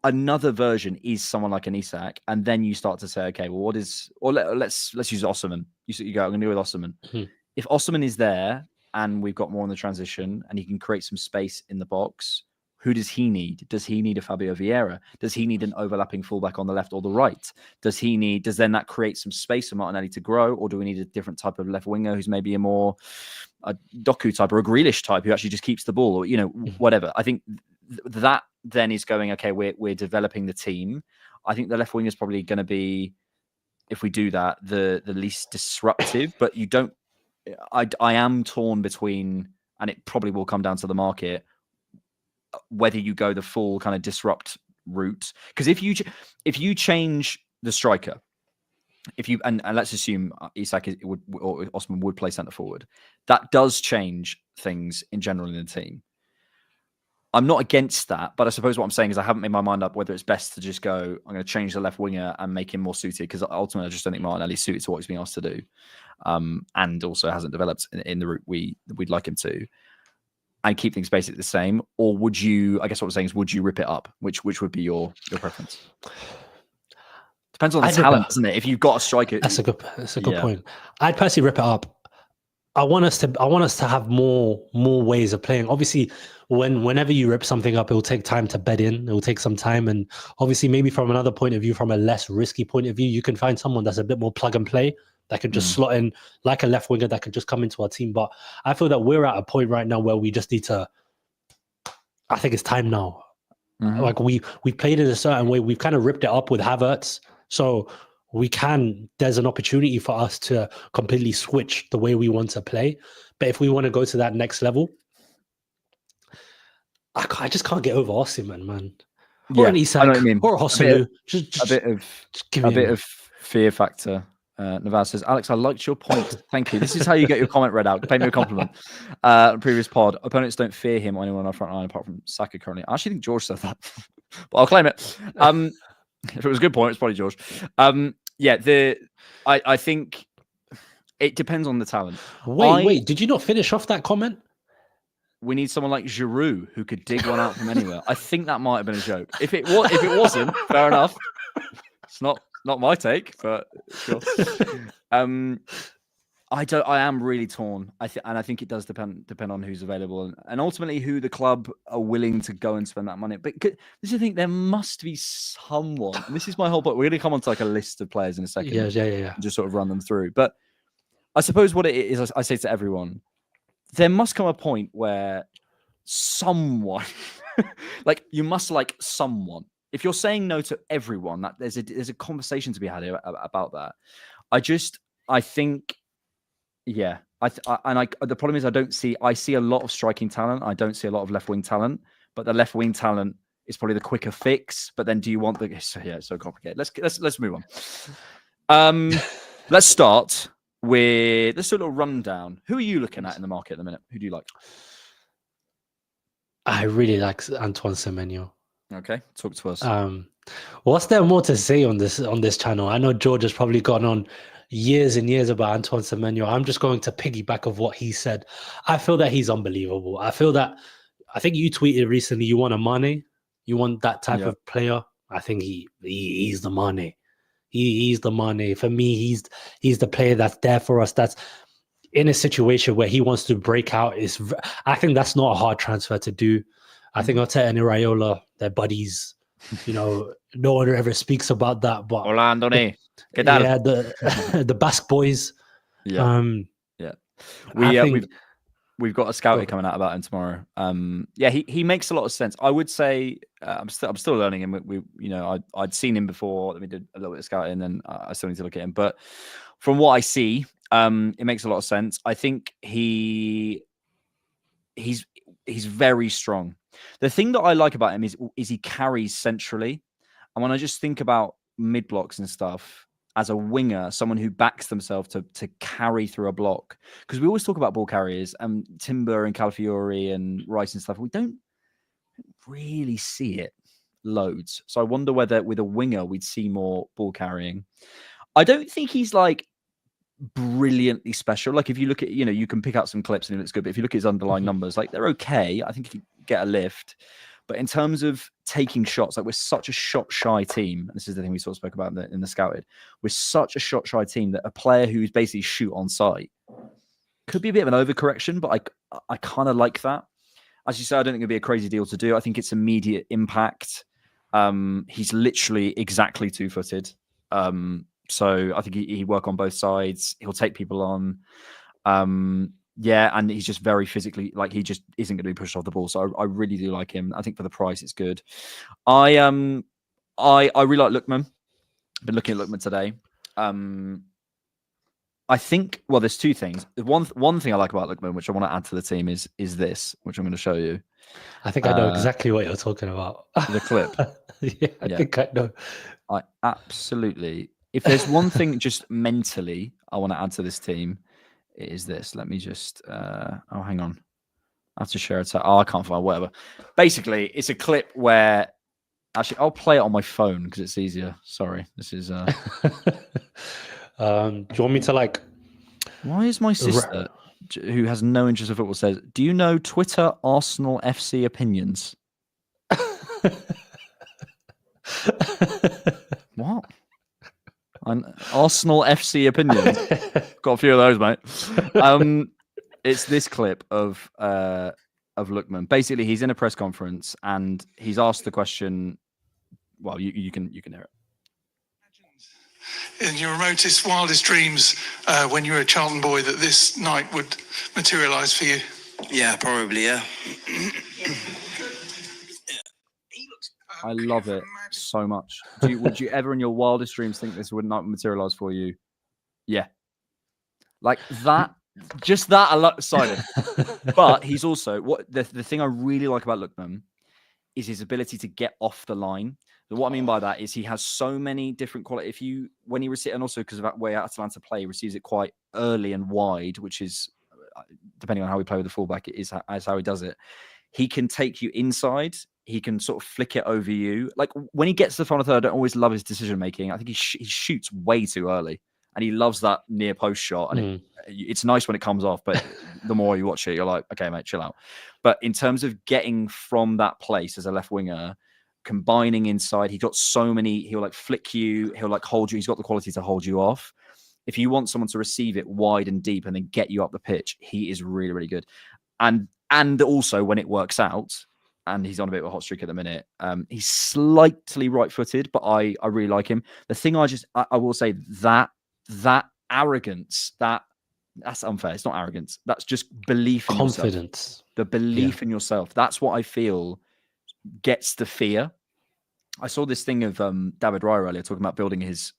S1: Another version is someone like an Isak, and then you start to say, okay, well, let's use Osimhen. You go, I'm going to go with Osimhen. If Osimhen is there and we've got more on the transition and he can create some space in the box, who does he need? Does he need a Fabio Vieira? Does he need an overlapping fullback on the left or the right? Does then that create some space for Martinelli to grow, or do we need a different type of left winger who's maybe a Doku type or a Grealish type who actually just keeps the ball, or whatever? I think that then is going, okay, we're developing the team. I think the left wing is probably going to be, if we do that, the least disruptive. But you don't. I am torn between, and it probably will come down to the market, whether you go the full kind of disrupt route. Because if you change the striker, and let's assume Isak or Osimhen would play centre forward, that does change things in general in the team. I'm not against that, but I suppose what I'm saying is I haven't made my mind up whether it's best to just go, I'm going to change the left winger and make him more suited, because ultimately I just don't think Martinelli's suited to what he's being asked to do, and also hasn't developed in the route we'd like him to, and keep things basically the same. Or would you, I guess what I'm saying is, would you rip it up? Which would be your preference? Depends on the talent, doesn't it? If you've got a striker.
S2: That's a good point. I'd personally rip it up. I want us to have more ways of playing. Obviously, whenever you rip something up, it will take time to bed in. It will take some time, and obviously, maybe from another point of view, from a less risky point of view, you can find someone that's a bit more plug and play that can just slot in like a left winger that can just come into our team. But I feel that we're at a point right now where we just need to. I think it's time now. Like we played it a certain way. We've kind of ripped it up with Havertz, so there's an opportunity for us to completely switch the way we want to play. But if we want to go to that next level, I just can't get over Osimhen, man. Or an Isak, or a Hoselu.
S1: A bit of fear factor. Navaz says, Alex, I liked your point. Thank you. This is how you get your comment read out. Pay me a compliment. Previous pod, opponents don't fear him or anyone on our front line apart from Saka currently. I actually think George said that, but I'll claim it. If it was a good point, it's probably George. I think it depends on the talent.
S2: Wait, did you not finish off that comment?
S1: We need someone like Giroud who could dig one out from anywhere. I think that might have been a joke. If it wasn't, fair enough. It's not my take, but sure. I am really torn. I think it does depend on who's available and ultimately who the club are willing to go and spend that money. But this is the thing, there must be someone. And this is my whole point. We're going to come on to like a list of players in a second.
S2: Yeah.
S1: And just sort of run them through. But I suppose what it is, I say to everyone, there must come a point where someone, like you must like someone. If you're saying no to everyone, that there's a conversation to be had here about that. I think. Yeah, the problem is I see a lot of striking talent. I don't see a lot of left wing talent, but the left wing talent is probably the quicker fix. But then, do you want it's so complicated. Let's move on. Let's start with let's do a little rundown. Who are you looking at in the market at the minute? Who do you like?
S2: I really like Antoine Semenyo.
S1: Okay, talk to us.
S2: What's there more to say on this channel? I know George has probably gone on years and years about Antoine Semenyo. I'm just going to piggyback of what he said. I feel that he's unbelievable. I think you tweeted recently you want a Mane. You want that type of player. I think he's the Mane. He's the Mane. For me, he's the player that's there for us. That's in a situation where he wants to break out. I think that's not a hard transfer to do. I think Arteta and Iraola, they're buddies. You know, no one ever speaks about that. But
S1: Orlando,
S2: the Basque boys.
S1: Yeah, we've got a scouting coming out about him tomorrow. He makes a lot of sense. I would say I'm still learning him. I'd seen him before. We did a little bit of scouting, and then I still need to look at him. But from what I see, it makes a lot of sense. I think he's very strong. The thing that I like about him is he carries centrally. And when I just think about mid blocks and stuff, as a winger, someone who backs themselves to carry through a block. Because we always talk about ball carriers and Timber and Calafiori and Rice and stuff. We don't really see it loads. So I wonder whether with a winger, we'd see more ball carrying. I don't think he's like brilliantly special. Like if you look at, you can pick out some clips and it looks good. But if you look at his underlying numbers, like they're okay. I think if you get a lift. But in terms of taking shots, like we're such a shot-shy team. And this is the thing we sort of spoke about in the scouted. We're such a shot-shy team that a player who's basically shoot on sight could be a bit of an overcorrection, but I kind of like that. As you say, I don't think it'd be a crazy deal to do. I think it's immediate impact. He's literally exactly 2-footed. So I think he'd work on both sides. He'll take people on. And he's just very physically, like he just isn't going to be pushed off the ball. So I really do like him. I think for the price, it's good. I really like Lookman. Been looking at Lookman today. I think, well, there's two things. One thing I like about Lookman, which I want to add to the team, is this, which I'm going to show you.
S2: I think I know exactly what you're talking about.
S1: The clip.
S2: I think I know.
S1: I absolutely. If there's one thing just mentally I want to add to this team, it is this. Let me just. Hang on. I have to share it. I can't find whatever. Basically, it's a clip where. Actually, I'll play it on my phone because it's easier. Sorry, this is. Do
S2: you want me to like?
S1: Why is my sister, who has no interest in football, says, "Do you know Twitter Arsenal FC opinions?" What? An Arsenal FC opinion. Got a few of those, mate. It's this clip of Lookman. Basically, he's in a press conference and he's asked the question. Well, you can hear it.
S3: In your remotest, wildest dreams, when you were a Charlton boy, that this night would materialise for you?
S4: Yeah, probably, yeah.
S1: I love it so much. Would you ever in your wildest dreams think this would not materialise for you? Yeah. Like that, just that aside. But he's also, the thing I really like about Lookman is his ability to get off the line. What I mean by that is he has so many different quality. When he receives, and also because of that way Atalanta play, he receives it quite early and wide, which is depending on how we play with the fullback, it is how he does it. He can take you inside. He can sort of flick it over you. Like when he gets to the final third, I don't always love his decision making. I think he shoots way too early, and he loves that near post shot. And it's nice when it comes off, but the more you watch it, you're like, okay, mate, chill out. But in terms of getting from that place as a left winger, combining inside, he'll like flick you, he'll like hold you. He's got the quality to hold you off. If you want someone to receive it wide and deep and then get you up the pitch, he is really, really good. And also when it works out, and he's on a bit of a hot streak at the minute, he's slightly right-footed, but I really like him. The thing I will say that arrogance, that's unfair. It's not arrogance. That's just belief in
S2: confidence.
S1: Yourself. The belief in yourself. That's what I feel gets the fear. I saw this thing of David Raya earlier talking about building his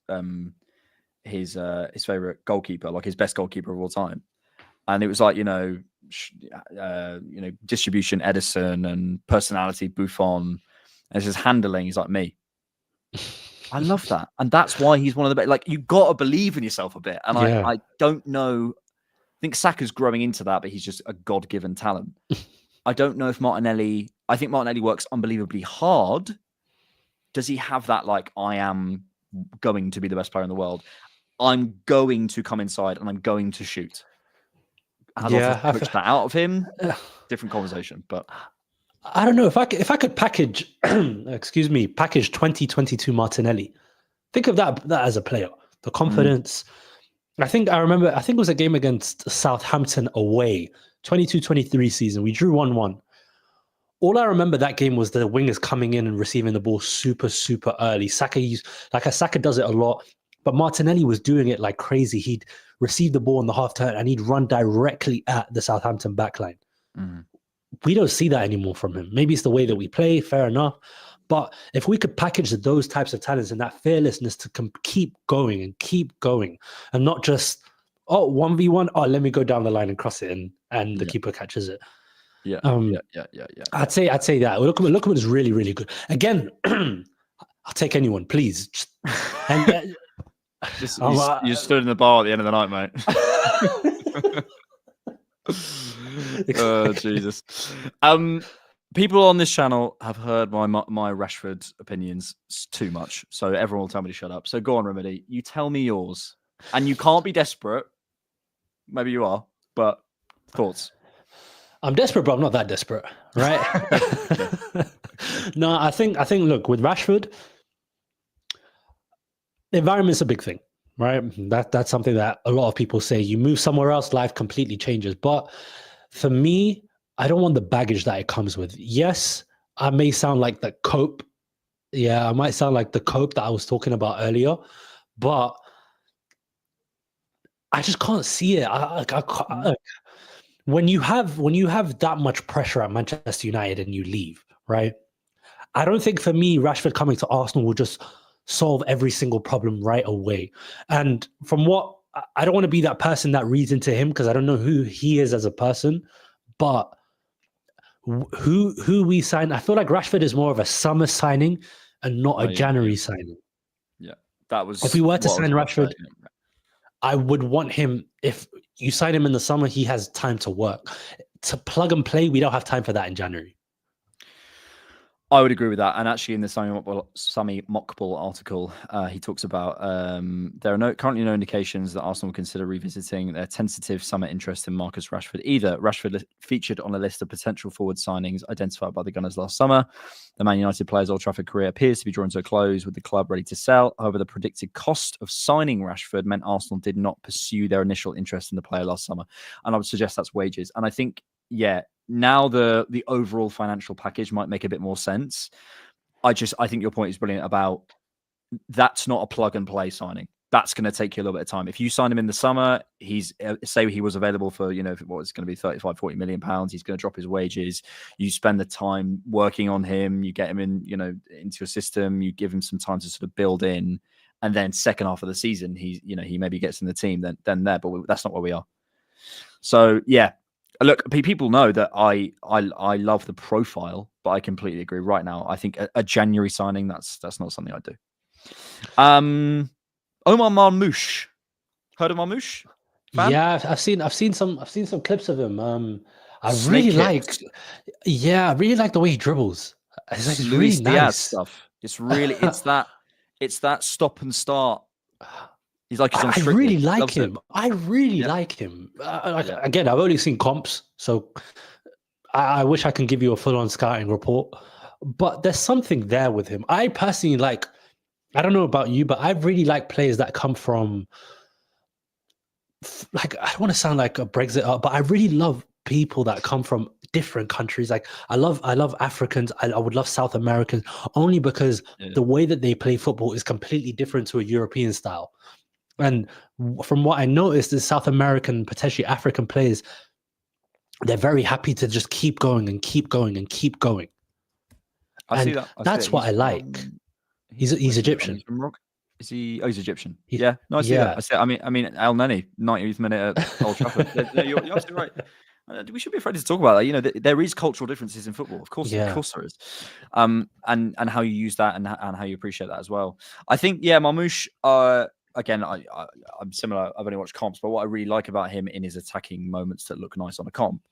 S1: favorite goalkeeper, like his best goalkeeper of all time, and it was like distribution Edison and personality Buffon, and his handling. He's like me. I love that, and that's why he's one of the best. Like you got to believe in yourself a bit, and I don't know. I think Saka's growing into that, but he's just a God-given talent. I don't know if Martinelli. I think Martinelli works unbelievably hard. Does he have that, like, I am going to be the best player in the world? I'm going to come inside and I'm going to shoot. Has pushed that out of him. Different conversation, but
S2: I don't know if I could package, package 2022 Martinelli. Think of that as a player. The confidence. I think it was a game against Southampton away, 22-23 season. We drew 1-1. All I remember that game was the wingers coming in and receiving the ball super, super early. Saka does it a lot, but Martinelli was doing it like crazy. He'd receive the ball in the half turn and he'd run directly at the Southampton backline. We don't see that anymore from him. Maybe it's the way that we play, fair enough. But if we could package those types of talents and that fearlessness to keep going and not just, 1v1, let me go down the line and cross it and the keeper catches it.
S1: Yeah.
S2: I'd say that. Lookman is really, really good. Again, I'll take anyone, please. And
S1: you stood in the bar at the end of the night, mate. Oh, Jesus. People on this channel have heard my Rashford opinions too much, so everyone will tell me to shut up. So go on, Remedy. You tell me yours, and you can't be desperate. Maybe you are, but thoughts.
S2: I'm desperate, but I'm not that desperate, right? No, I think. Look, with Rashford, the environment's a big thing, right? That's something that a lot of people say. You move somewhere else, life completely changes. But for me, I don't want the baggage that it comes with. Yes, I may sound like the cope. Yeah, I might sound like the cope that I was talking about earlier, but I just can't see it. When you have that much pressure at Manchester United and you leave, right? I don't think for me, Rashford coming to Arsenal will just solve every single problem right away. And from what I don't want to be that person that reads into him because I don't know who he is as a person, but who we sign, I feel like Rashford is more of a summer signing and not a January signing.
S1: Yeah, that was.
S2: If we were to sign Rashford, I would want him. If you sign him in the summer, he has time to work. To plug and play, we don't have time for that in January.
S1: I would agree with that. And actually, in the Sami Mokbul article, he talks about there are currently no indications that Arsenal will consider revisiting their tentative summer interest in Marcus Rashford either. Rashford featured on a list of potential forward signings identified by the Gunners last summer. The Man United player's Old Trafford career appears to be drawing to a close with the club ready to sell. However, the predicted cost of signing Rashford meant Arsenal did not pursue their initial interest in the player last summer. And I would suggest that's wages. And I think, now the overall financial package might make a bit more sense. I think your point is brilliant about that's not a plug and play signing. That's going to take you a little bit of time. If you sign him in the summer, say he was available for, what it's going to be 35, 40 million pounds. He's going to drop his wages. You spend the time working on him. You get him in, into your system. You give him some time to sort of build in. And then second half of the season, he maybe gets in the team then there, but that's not where we are. So yeah, look, people know that I love the profile, but I completely agree. Right now, I think a January signing that's not something I do. Omar Marmoush, heard of Marmoush? Fan?
S2: Yeah, I've seen some clips of him. I
S1: Snake
S2: really
S1: hips.
S2: I really like the way he dribbles. It's
S1: Luis
S2: really
S1: Diaz
S2: nice
S1: stuff. It's really it's that stop and start. He's like he's on
S2: I
S1: Strictly.
S2: really like
S1: Loves
S2: him.
S1: it.
S2: I really like him. Again, I've only seen comps, so I wish I can give you a full-on scouting report. But there's something there with him. I personally like. I don't know about you, but I really like players that come from. Like, I don't want to sound like a Brexit, but I really love people that come from different countries. Like, I love Africans. I would love South Americans only because the way that they play football is completely different to a European style. And from what I noticed, is South American, potentially African players, they're very happy to just keep going and keep going and keep going.
S1: I see that.
S2: That's what I like. He's Egyptian.
S1: He's from Morocco. Is he? Oh, he's Egyptian. Yeah. No, I see that. I see. I mean, El Neni, 90th minute at Old Trafford. You're absolutely right. We should be afraid to talk about that. There is cultural differences in football. Of course there is. And how you use that and how you appreciate that as well. I think, Marmoush, again, I'm similar. I've only watched comps, but what I really like about him in his attacking moments that look nice on a comp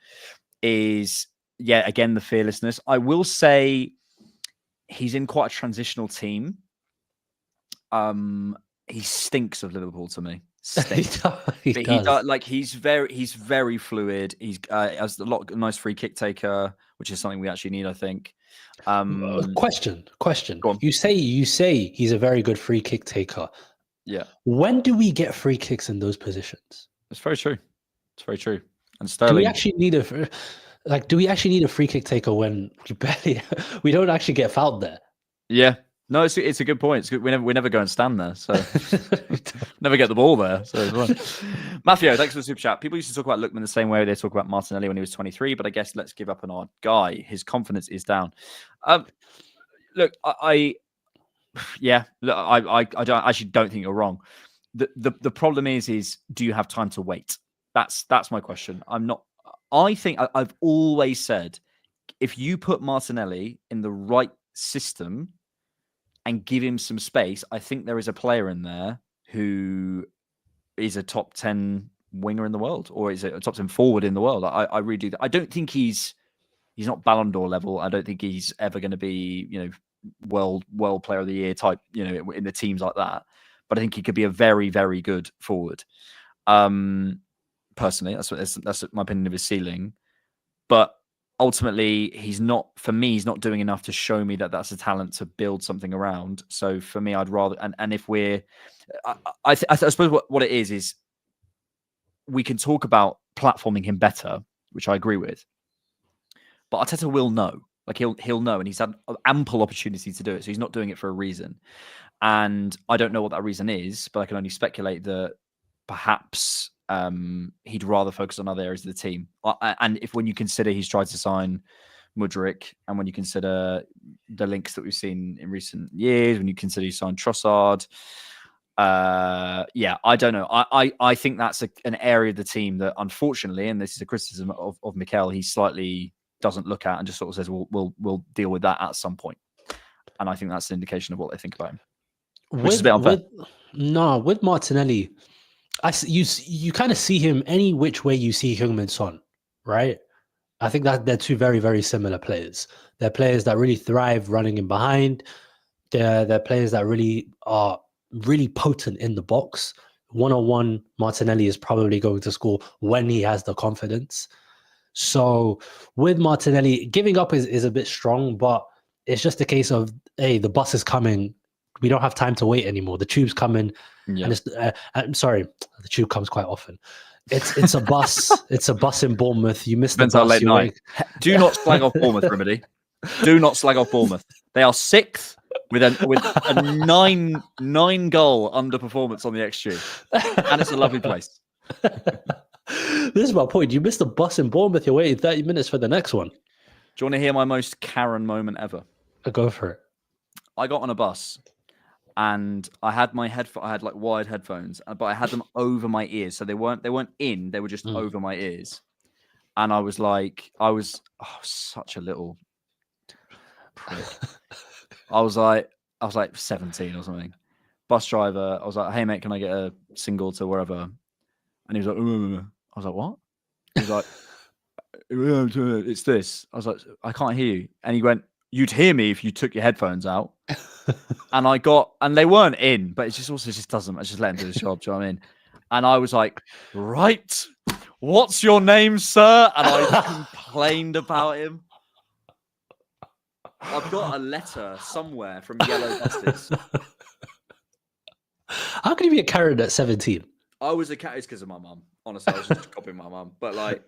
S1: is, again, the fearlessness. I will say he's in quite a transitional team. He stinks of Liverpool to me. He does. Like he's very fluid. He's has a lot of nice free kick taker, which is something we actually need, I think.
S2: Question.
S1: Go on.
S2: You say he's a very good free kick taker.
S1: Yeah.
S2: When do we get free kicks in those positions?
S1: It's very true. And Sterling.
S2: Do we actually need a free kick taker when we don't actually get fouled there?
S1: Yeah. No, it's a good point. It's good. We never go and stand there, so never get the ball there. So it's fine. Matthew, thanks for the super chat. People used to talk about Lookman the same way they talk about Martinelli when he was 23, but I guess let's give up on our guy. His confidence is down. Look, I actually don't think you're wrong. The problem is do you have time to wait? That's my question. I think I've always said if you put Martinelli in the right system and give him some space, I think there is a player in there who is a top 10 winger in the world, or is a top 10 forward in the world. I really do. I don't think he's not Ballon d'Or level. I don't think he's ever going to be, world player of the year type, in the teams like that. But I think he could be a very, very good forward. Personally, that's my opinion of his ceiling. But ultimately, he's not doing enough to show me that that's a talent to build something around. So for me, I'd rather, and if I suppose what it is we can talk about platforming him better, which I agree with, but Arteta will know, like he'll know, and he's had ample opportunity to do it. So he's not doing it for a reason. And I don't know what that reason is, but I can only speculate that perhaps he'd rather focus on other areas of the team. And when you consider he's tried to sign Mudryk, and when you consider the links that we've seen in recent years, when you consider he signed Trossard, I don't know. I think that's an area of the team that, unfortunately, and this is a criticism of Mikel, he slightly doesn't look at and just sort of says, we'll deal with that at some point. And I think that's an indication of what they think about him, which is a bit unfair.
S2: With Martinelli, you kind of see him any which way you see Heung-min Son, right? I think that they're two very, very similar players. They're players that really thrive running in behind. They're players that really are really potent in the box. One-on-one, Martinelli is probably going to score when he has the confidence. So with Martinelli, giving up is a bit strong, but it's just a case of, hey, the bus is coming. We don't have time to wait anymore. The tube's coming.
S1: Yeah.
S2: And I'm sorry, the tube comes quite often. It's a bus. It's a bus in Bournemouth. You missed the
S1: Depends how
S2: bus.
S1: late night. Do not slag off Bournemouth, Remedy. Do not slag off Bournemouth. They are 6th with a 9 goal underperformance on the XG, and it's a lovely place.
S2: This is my point. You missed the bus in Bournemouth. You're waiting 30 minutes for the next one.
S1: Do you want to hear my most Karen moment ever?
S2: Go for it.
S1: I got on a bus and I had my I had like wired headphones, but I had them over my ears, so they weren't in. They were just over my ears, and I was such a little prick. I was like 17 or something. Bus driver. I was like, "Hey mate, can I get a single to wherever?" And he was like, I was like, "What?" He was like, "It's this." I was like, "I can't hear you." And he went, "You'd hear me if you took your headphones out." And they weren't in, but it just doesn't. I just let him do his job. Do you know what I mean? And I was like, "Right, what's your name, sir?" And I complained about him. I've got a letter somewhere from Yellow Buses.
S2: How can you be a Karen at 17?
S1: I was a cat. It's because of my mum. Honestly, I was just copying my mum. But like,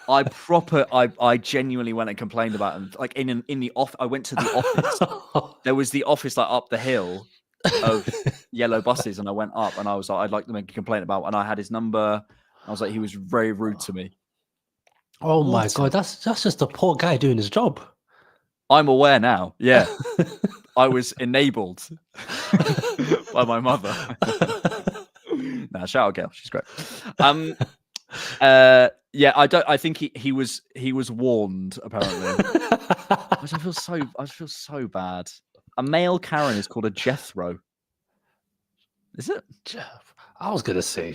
S1: I genuinely went and complained about him. Like in the office, I went to the office. There was the office like up the hill of Yellow Buses, and I went up and I was like, I'd like to make a complaint about. And I had his number. I was like, he was very rude to me.
S2: Oh my god, that's just a poor guy doing his job.
S1: I'm aware now. Yeah, I was enabled by my mother. Nah, shout out, Gail. She's great. Yeah, I think he was warned. Apparently, I feel so bad. A male Karen is called a Jethro. Is it?
S2: I was gonna say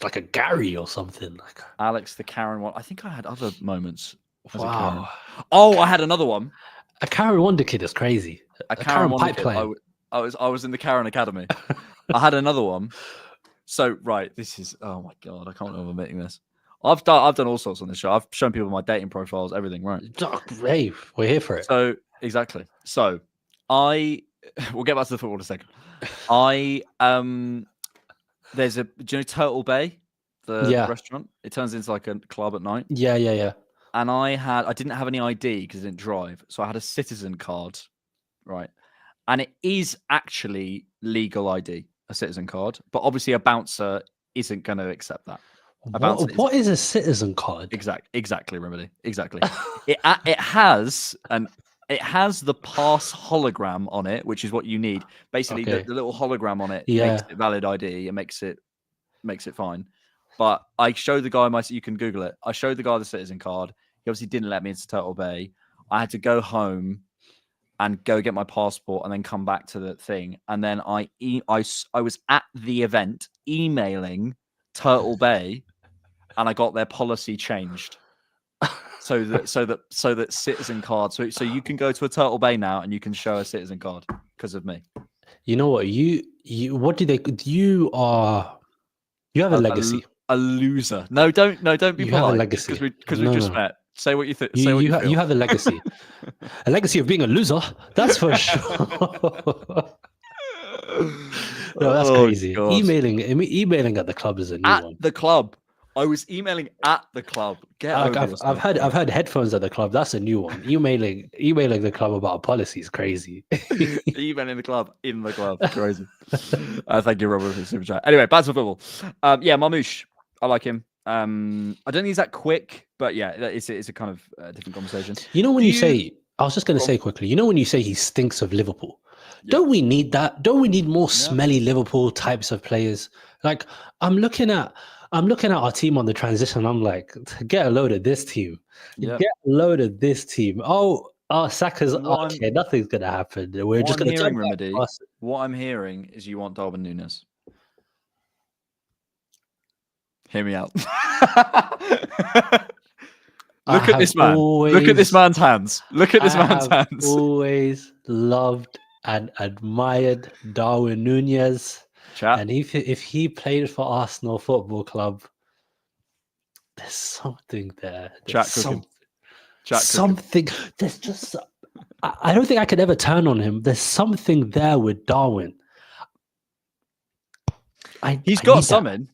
S2: like a Gary or something. Like
S1: Alex the Karen one. I think I had other moments.
S2: wow.
S1: Oh, I had another one.
S2: A Karen Wonder Kid is crazy.
S1: A Karen Wonder Kid.
S2: pipeline.
S1: I was in the Karen Academy. I had another one. So right, this is oh my god, I can't remember admitting this. I've done all sorts on this show. I've shown people my dating profiles, everything, right?
S2: Hey, we're here for it.
S1: So exactly. So we'll get back to the football in a second. There's do you know Turtle Bay, the restaurant? It turns into like a club at night.
S2: Yeah.
S1: And I didn't have any ID because I didn't drive, so I had a citizen card, right? And it is actually legal ID, a citizen card, but obviously a bouncer isn't going to accept that.
S2: What is a citizen card?
S1: Exactly, Remedy. Exactly. it has the pass hologram on it, which is what you need. Basically, the little hologram on it makes it valid ID. It makes it fine. But I showed the guy you can Google it. I showed the guy the citizen card. He obviously didn't let me into Turtle Bay. I had to go home and go get my passport and then come back to the thing. And then I was at the event emailing Turtle Bay, and I got their policy changed. So that citizen card. So you can go to a Turtle Bay now and you can show a citizen card because of me.
S2: You know what? You you have a legacy.
S1: A loser. No, don't be
S2: you
S1: polite.
S2: Have a legacy
S1: because we just met. Say what you think.
S2: You have a legacy. A legacy of being a loser. That's for sure. No, that's crazy.
S1: God.
S2: Emailing at the club is a new one.
S1: The club. I was emailing at the club.
S2: I've had headphones at the club. That's a new one. Emailing the club about a policy is crazy.
S1: Emailing the club in the club. Crazy. Thank you, Robert, for the super chat. Anyway, back to football. Yeah, Marmoush. I like him. I don't think he's that quick, but yeah, it's a kind of different conversation.
S2: You know when you say, I was just going to say quickly, you know when you say he stinks of Liverpool, don't we need that? Don't we need more smelly Liverpool types of players? Like I'm looking at our team on the transition. I'm like, get a load of this team. Get a load of this team. Oh, Saka's okay. Nothing's going to happen. We're just going to jump
S1: Remedy. What I'm hearing is you want Darwin Núñez. Hear me out. Look at this man. Look at this man's hands. Look at this man's hands.
S2: Always loved and admired Darwin Núñez.
S1: Chat.
S2: And if he played for Arsenal Football Club, there's something there.
S1: Chat
S2: There's
S1: cooking. Chat cooking.
S2: something. There's just. I don't think I could ever turn on him. There's something there with Darwin.
S1: He's got something.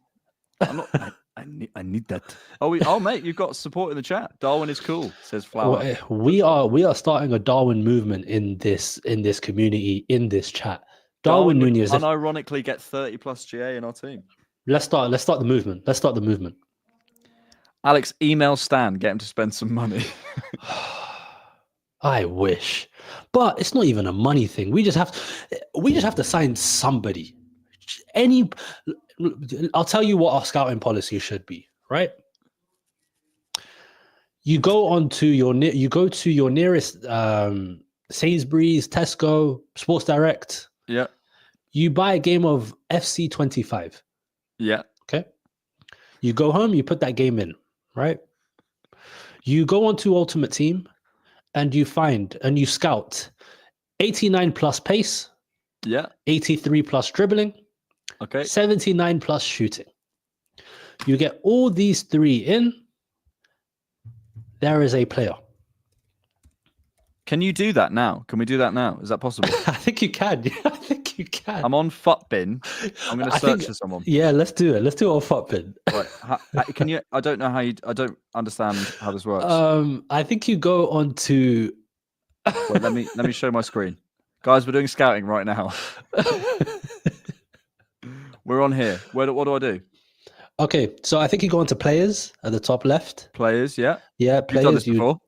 S1: I need that. Oh, mate, you've got support in the chat. Darwin is cool, says Flower.
S2: We are starting a Darwin movement in this community, in this chat. Darwin Núñez.
S1: Unironically get 30 plus GA in our team.
S2: Let's start the movement. Let's start the movement.
S1: Alex, email Stan, get him to spend some money.
S2: I wish, but it's not even a money thing. We just have to sign somebody. I'll tell you what our scouting policy should be. Right? You go to your nearest Sainsbury's, Tesco, Sports Direct.
S1: Yeah.
S2: You buy a game of FC 25.
S1: Yeah.
S2: Okay. You go home, you put that game in, right? You go onto Ultimate Team and you scout 89 plus pace.
S1: Yeah.
S2: 83 plus dribbling.
S1: Okay.
S2: 79 plus shooting. You get all these three in. There is a player.
S1: Can you do that now? Can we do that now? Is that possible?
S2: I think you can. Yeah, I think you can.
S1: I'm on Futbin. I'm going to search for someone.
S2: Yeah, let's do it. Let's do it on Futbin.
S1: Right. Can you? I don't know how you. I don't understand how this works.
S2: I think you go on to.
S1: Wait, let me show my screen, guys. We're doing scouting right now. We're on here. What do I do?
S2: Okay, so I think you go on to players at the top left.
S1: Players, yeah.
S2: Yeah,
S1: You've done this before.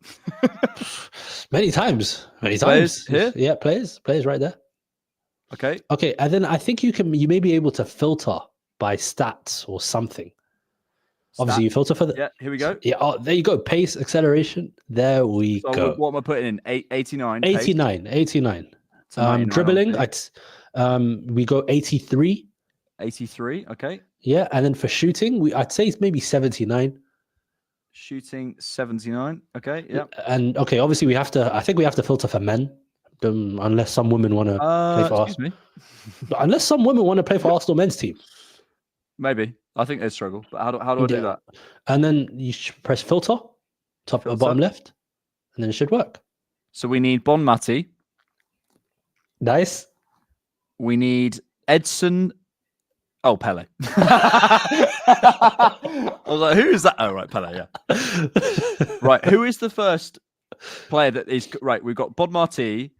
S2: Many times.
S1: Players here?
S2: Yeah, players right there.
S1: Okay,
S2: and then I think you may be able to filter by stats or something. Obviously, you filter for the.
S1: Yeah, here we go.
S2: Yeah, there you go. Pace, acceleration. There we go.
S1: What am I putting in? 89.
S2: 89. Dribbling. We go 83.
S1: 83. Okay.
S2: Yeah, and then for shooting, I'd say it's maybe 79.
S1: Shooting 79. Okay, yeah.
S2: And okay, obviously I think we have to filter for men, unless some women want to play for Arsenal. Unless some women want to play for Arsenal men's team.
S1: Maybe. I think they struggle. But how do I do that?
S2: And then you press filter, bottom left, and then it should work.
S1: So we need Bon Mati.
S2: Nice.
S1: We need Edson. Oh, Pele. I was like, who is that? Oh, right, Pele, yeah. Right, who is the first player that is... Right, we've got Bod Marti,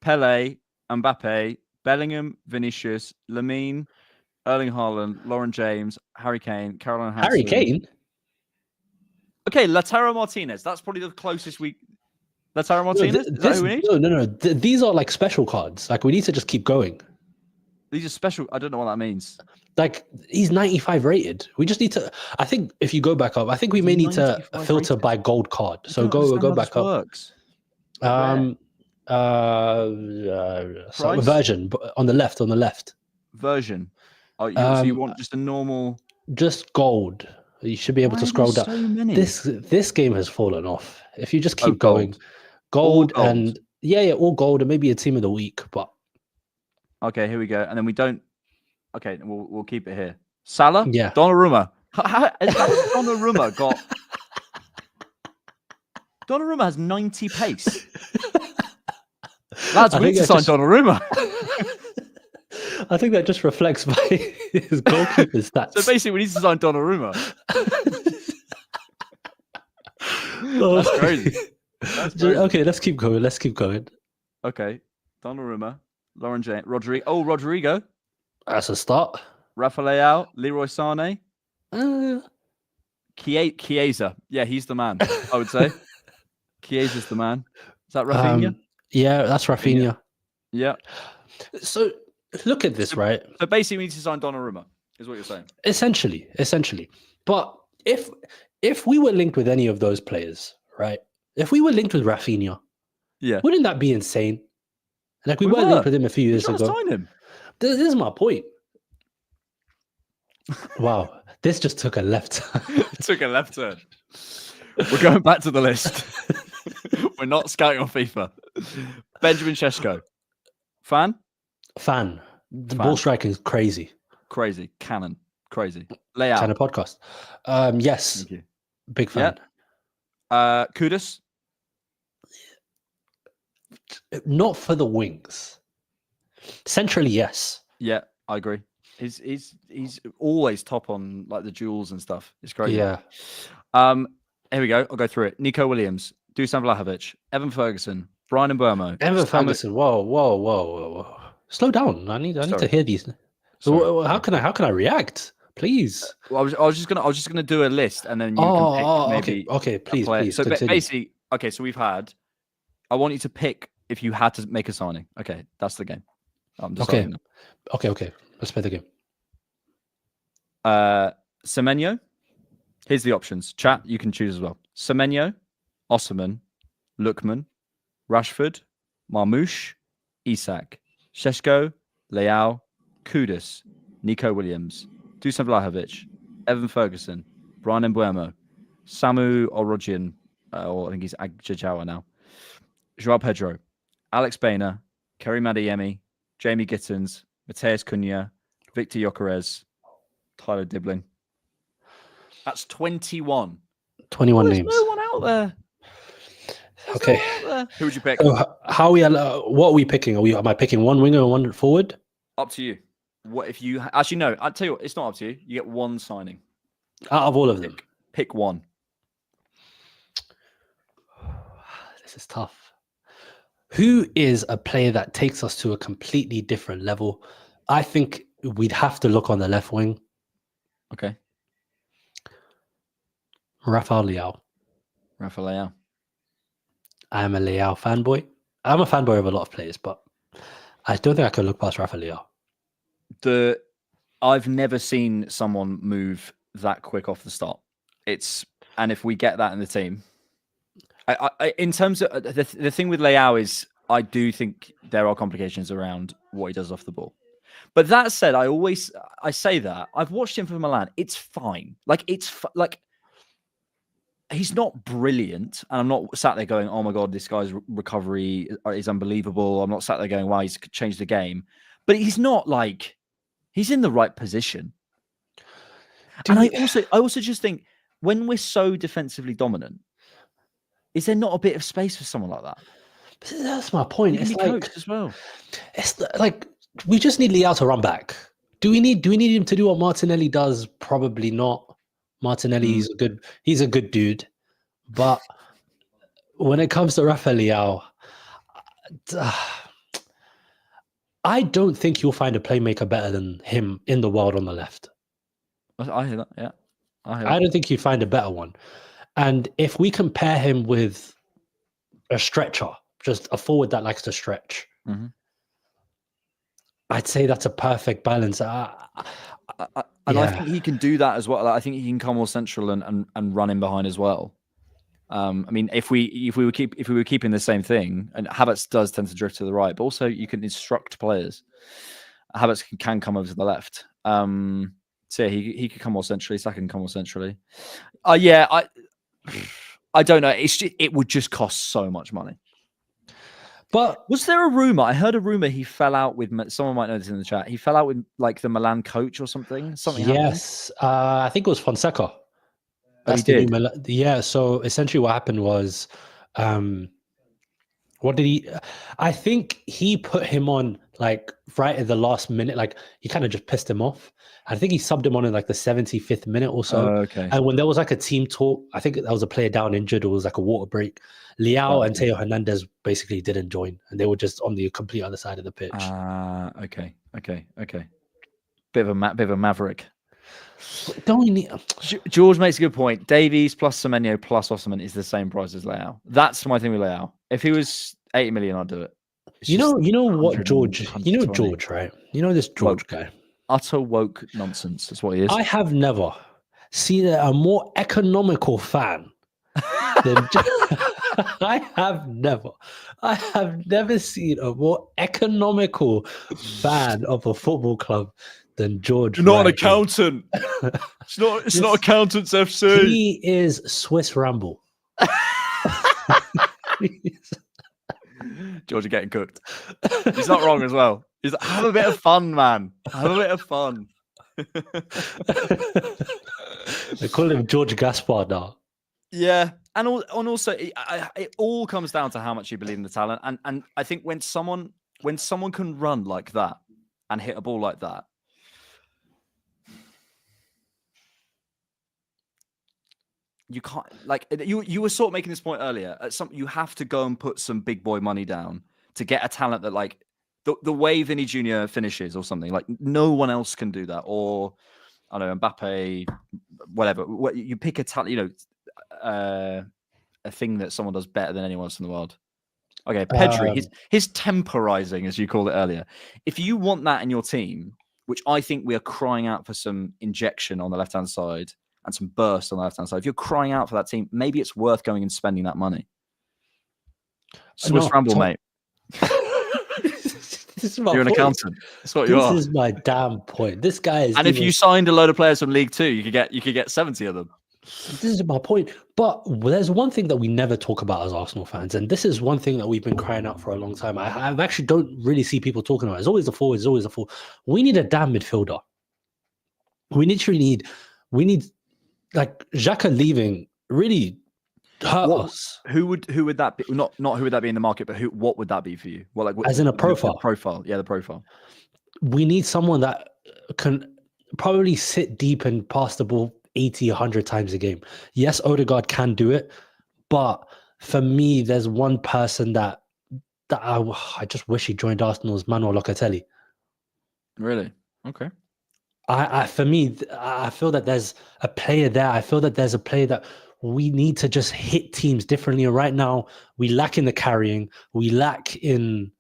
S1: Pele, Mbappe, Bellingham, Vinicius, Lamine, Erling Haaland, Lauren James, Harry Kane, Caroline Hansen.
S2: Harry Kane?
S1: Okay, Lautaro Martinez. That's probably the closest we... Lautaro Martinez? Is that who we need?
S2: No. These are like special cards. Like, we need to just keep going.
S1: These are special. I don't know what that means.
S2: Like, he's 95 rated. We just need to. I think if you go back up, I think we may need to filter by gold card. So go back up.
S1: Works.
S2: Version on the left.
S1: Version. Oh, so you want just a normal,
S2: just gold. You should be able to scroll down.
S1: So many?
S2: This game has fallen off. If you just keep going, gold and all gold and maybe a team of the week, but.
S1: Okay, here we go. And then we don't. Okay, we'll keep it here. Salah?
S2: Yeah.
S1: Donnarumma. Donnarumma got. Donnarumma has 90 pace. Lads, we need to sign Donnarumma.
S2: I think that just reflects by his goalkeeper stats.
S1: So basically, we need to sign Donnarumma. That's crazy.
S2: Okay, let's keep going.
S1: Okay, Donnarumma. Lauren James, Rodrigo.
S2: That's a start.
S1: Rafael Leão, Leroy Sané. Chiesa. Yeah, he's the man, I would say. Chiesa's the man. Is that Rafinha?
S2: Yeah, that's Rafinha.
S1: Yeah.
S2: So look at this, right?
S1: So basically, we need to sign Donnarumma, is what you're saying. Essentially.
S2: But if we were linked with any of those players, right? If we were linked with Rafinha, wouldn't that be insane? Like we were linked with him a few years ago.
S1: Sign him.
S2: This is my point. Wow, this just took a left turn.
S1: It took a left turn. We're going back to the list. We're not scouting on FIFA. Benjamin Šeško. Fan?
S2: Fan. The
S1: Fan.
S2: ball striking is crazy.
S1: Crazy. Cannon. Crazy. Leão.
S2: Kind of podcast. Yes.
S1: Thank you.
S2: Big fan.
S1: Kudus?
S2: Not for the wings. Centrally, yes.
S1: Yeah, I agree. He's always top on like the duels and stuff. It's crazy.
S2: Yeah.
S1: Here we go. I'll go through it. Nico Williams, Dusan Vlahovic, Evan Ferguson, Brian Mbeumo.
S2: Evan Ferguson. Whoa. Slow down. I need to hear these. So how can I react? Please.
S1: Well, I was just gonna do a list and then you can pick maybe.
S2: Okay. Please.
S1: So
S2: continue.
S1: basically, so we've had. I want you to pick if you had to make a signing. Okay, that's the game. I'm deciding.
S2: Okay. Let's play the game.
S1: Semenyo. Here's the options. Chat, you can choose as well. Semenyo, Osimhen, Lookman, Rashford, Marmoush, Isak, Šeško, Leão, Kudus, Nico Williams, Dusan Vlahovic, Evan Ferguson, Brian Mbeumo, Samu Orogian, or I think he's Agjajawa now, João Pedro, Alex Bainer, Kerry Madeyemi, Jamie Gittins, Mateus Cunha, Victor Gyökeres, Tyler Dibbling. That's 21.
S2: 21
S1: There's
S2: names.
S1: no one out there.
S2: Okay.
S1: Who would you pick?
S2: So how are we? What are we picking? Am I picking one winger and one forward?
S1: Up to you. What if you actually no? I'll tell you what. It's not up to you. You get one signing
S2: Out of all of them.
S1: Pick one.
S2: This is tough. Who is a player that takes us to a completely different level? I think we'd have to look on the left wing.
S1: Okay.
S2: Rafael Leão.
S1: Rafael Leão.
S2: I am a Leão fanboy. I'm a fanboy of a lot of players, but I don't think I could look past Rafael Leão.
S1: I've never seen someone move that quick off the start. And if we get that in the team, I in terms of the thing with Leão is I do think there are complications around what he does off the ball. But that said, I say that I've watched him for Milan. It's fine. He's not brilliant, and I'm not sat there going, "Oh my god, this guy's recovery is unbelievable." I'm not sat there going, "Wow, he's changed the game," but he's not like he's in the right position. And I also just think when we're so defensively dominant, is there not a bit of space for someone like that?
S2: That's my point.
S1: It's like as well.
S2: It's like we just need Leão to run back. Do we need him to do what Martinelli does? Probably not. Martinelli he's a good dude, but when it comes to Rafael Leão, I don't think you'll find a playmaker better than him in the world on the left.
S1: I hear that. Yeah,
S2: I don't think you'd find a better one. And if we compare him with a stretcher, just a forward that likes to stretch, I'd say that's a perfect balance.
S1: I think he can do that as well. I think he can come more central and run in behind as well. I mean, if we were keeping the same thing, and Havertz does tend to drift to the right, but also you can instruct players. Havertz can come over to the left. So yeah, he could come more centrally. Saka can come more centrally. I don't know. It would just cost so much money. But was there a rumor? I heard a rumor he fell out with. Someone might know this in the chat. He fell out with like the Milan coach or something.
S2: Yes, I think it was Fonseca.
S1: That's the new
S2: yeah. So essentially, what happened was, what did he? I think he put him on like right at the last minute. Like he kind of just pissed him off. I think he subbed him on in like the 75th minute or so.
S1: Okay.
S2: And when there was like a team talk, I think there was a player down injured, or it was like a water break. Leão and Theo Hernandez basically didn't join, and they were just on the complete other side of the pitch.
S1: Okay. Bit of a maverick.
S2: Don't we need...
S1: George makes a good point. Davies plus Semenyo plus Osimhen is the same price as Leão. That's my thing with Leão. If he was 80 million, I'd do it.
S2: You know what, George? You know George, right? You know this George guy.
S1: Utter woke nonsense. That's what he is.
S2: I have never seen a more economical fan than... I have never seen a more economical fan of a football club than George.
S1: You're not an
S2: right now.
S1: accountant. It's not accountants FC.
S2: He is Swiss Ramble.
S1: George, you're getting cooked. He's not wrong as well. He's like, have a bit of fun, man. Have a bit of fun.
S2: They call him George Gaspard now.
S1: Yeah, and also it all comes down to how much you believe in the talent, and I think when someone can run like that and hit a ball like that, you can't, like, you were sort of making this point earlier. You have to go and put some big boy money down to get a talent that, like, the way Vinny Jr. finishes or something, like no one else can do that. Or I don't know, Mbappe, whatever. You pick a talent, a thing that someone does better than anyone else in the world. Okay, Pedri, his temporizing, as you call it earlier. If you want that in your team, which I think we are crying out for some injection on the left-hand side and some burst on the left-hand side. If you're crying out for that team, maybe it's worth going and spending that money. Swiss Ramble, mate. You're an accountant. That's what you are.
S2: This is my damn point. This guy is.
S1: And if you signed a load of players from League Two, you could get 70 of them.
S2: This is my point. But there's one thing that we never talk about as Arsenal fans, and this is one thing that we've been crying out for a long time. I actually don't really see people talking about it. It's always the forward. It's always the forward. We need a damn midfielder. We need like Xhaka leaving really hurt us.
S1: Who would that be? Not who would that be in the market, but what would that be for you? Well, like
S2: as in a profile.
S1: The profile, yeah, the profile.
S2: We need someone that can probably sit deep and pass the ball 80, 100 times a game. Yes, Ødegaard can do it, but for me, there's one person that I just wish he joined Arsenal is Manuel Locatelli.
S1: Really? Okay.
S2: For me, I feel that there's a player there. I feel that there's a player that we need to just hit teams differently. And right now, we lack in the carrying. We don't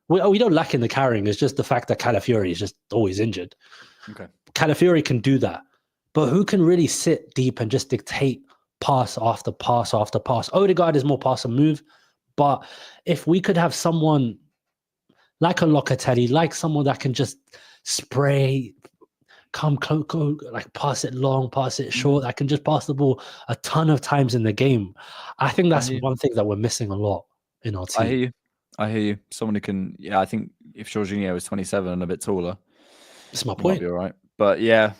S2: lack in the carrying. It's just the fact that Calafiori is just always injured.
S1: Okay.
S2: Calafiori can do that. But who can really sit deep and just dictate pass after pass after pass? Ødegaard is more pass and move. But if we could have someone like a Locatelli, like someone that can just spray, come close, go, like pass it long, pass it short, that can just pass the ball a ton of times in the game. I think that's one thing that we're missing a lot in our team.
S1: I hear you. Someone who can, I think if Jorginho was 27 and a bit taller,
S2: that's my point.
S1: Might be all right. But yeah,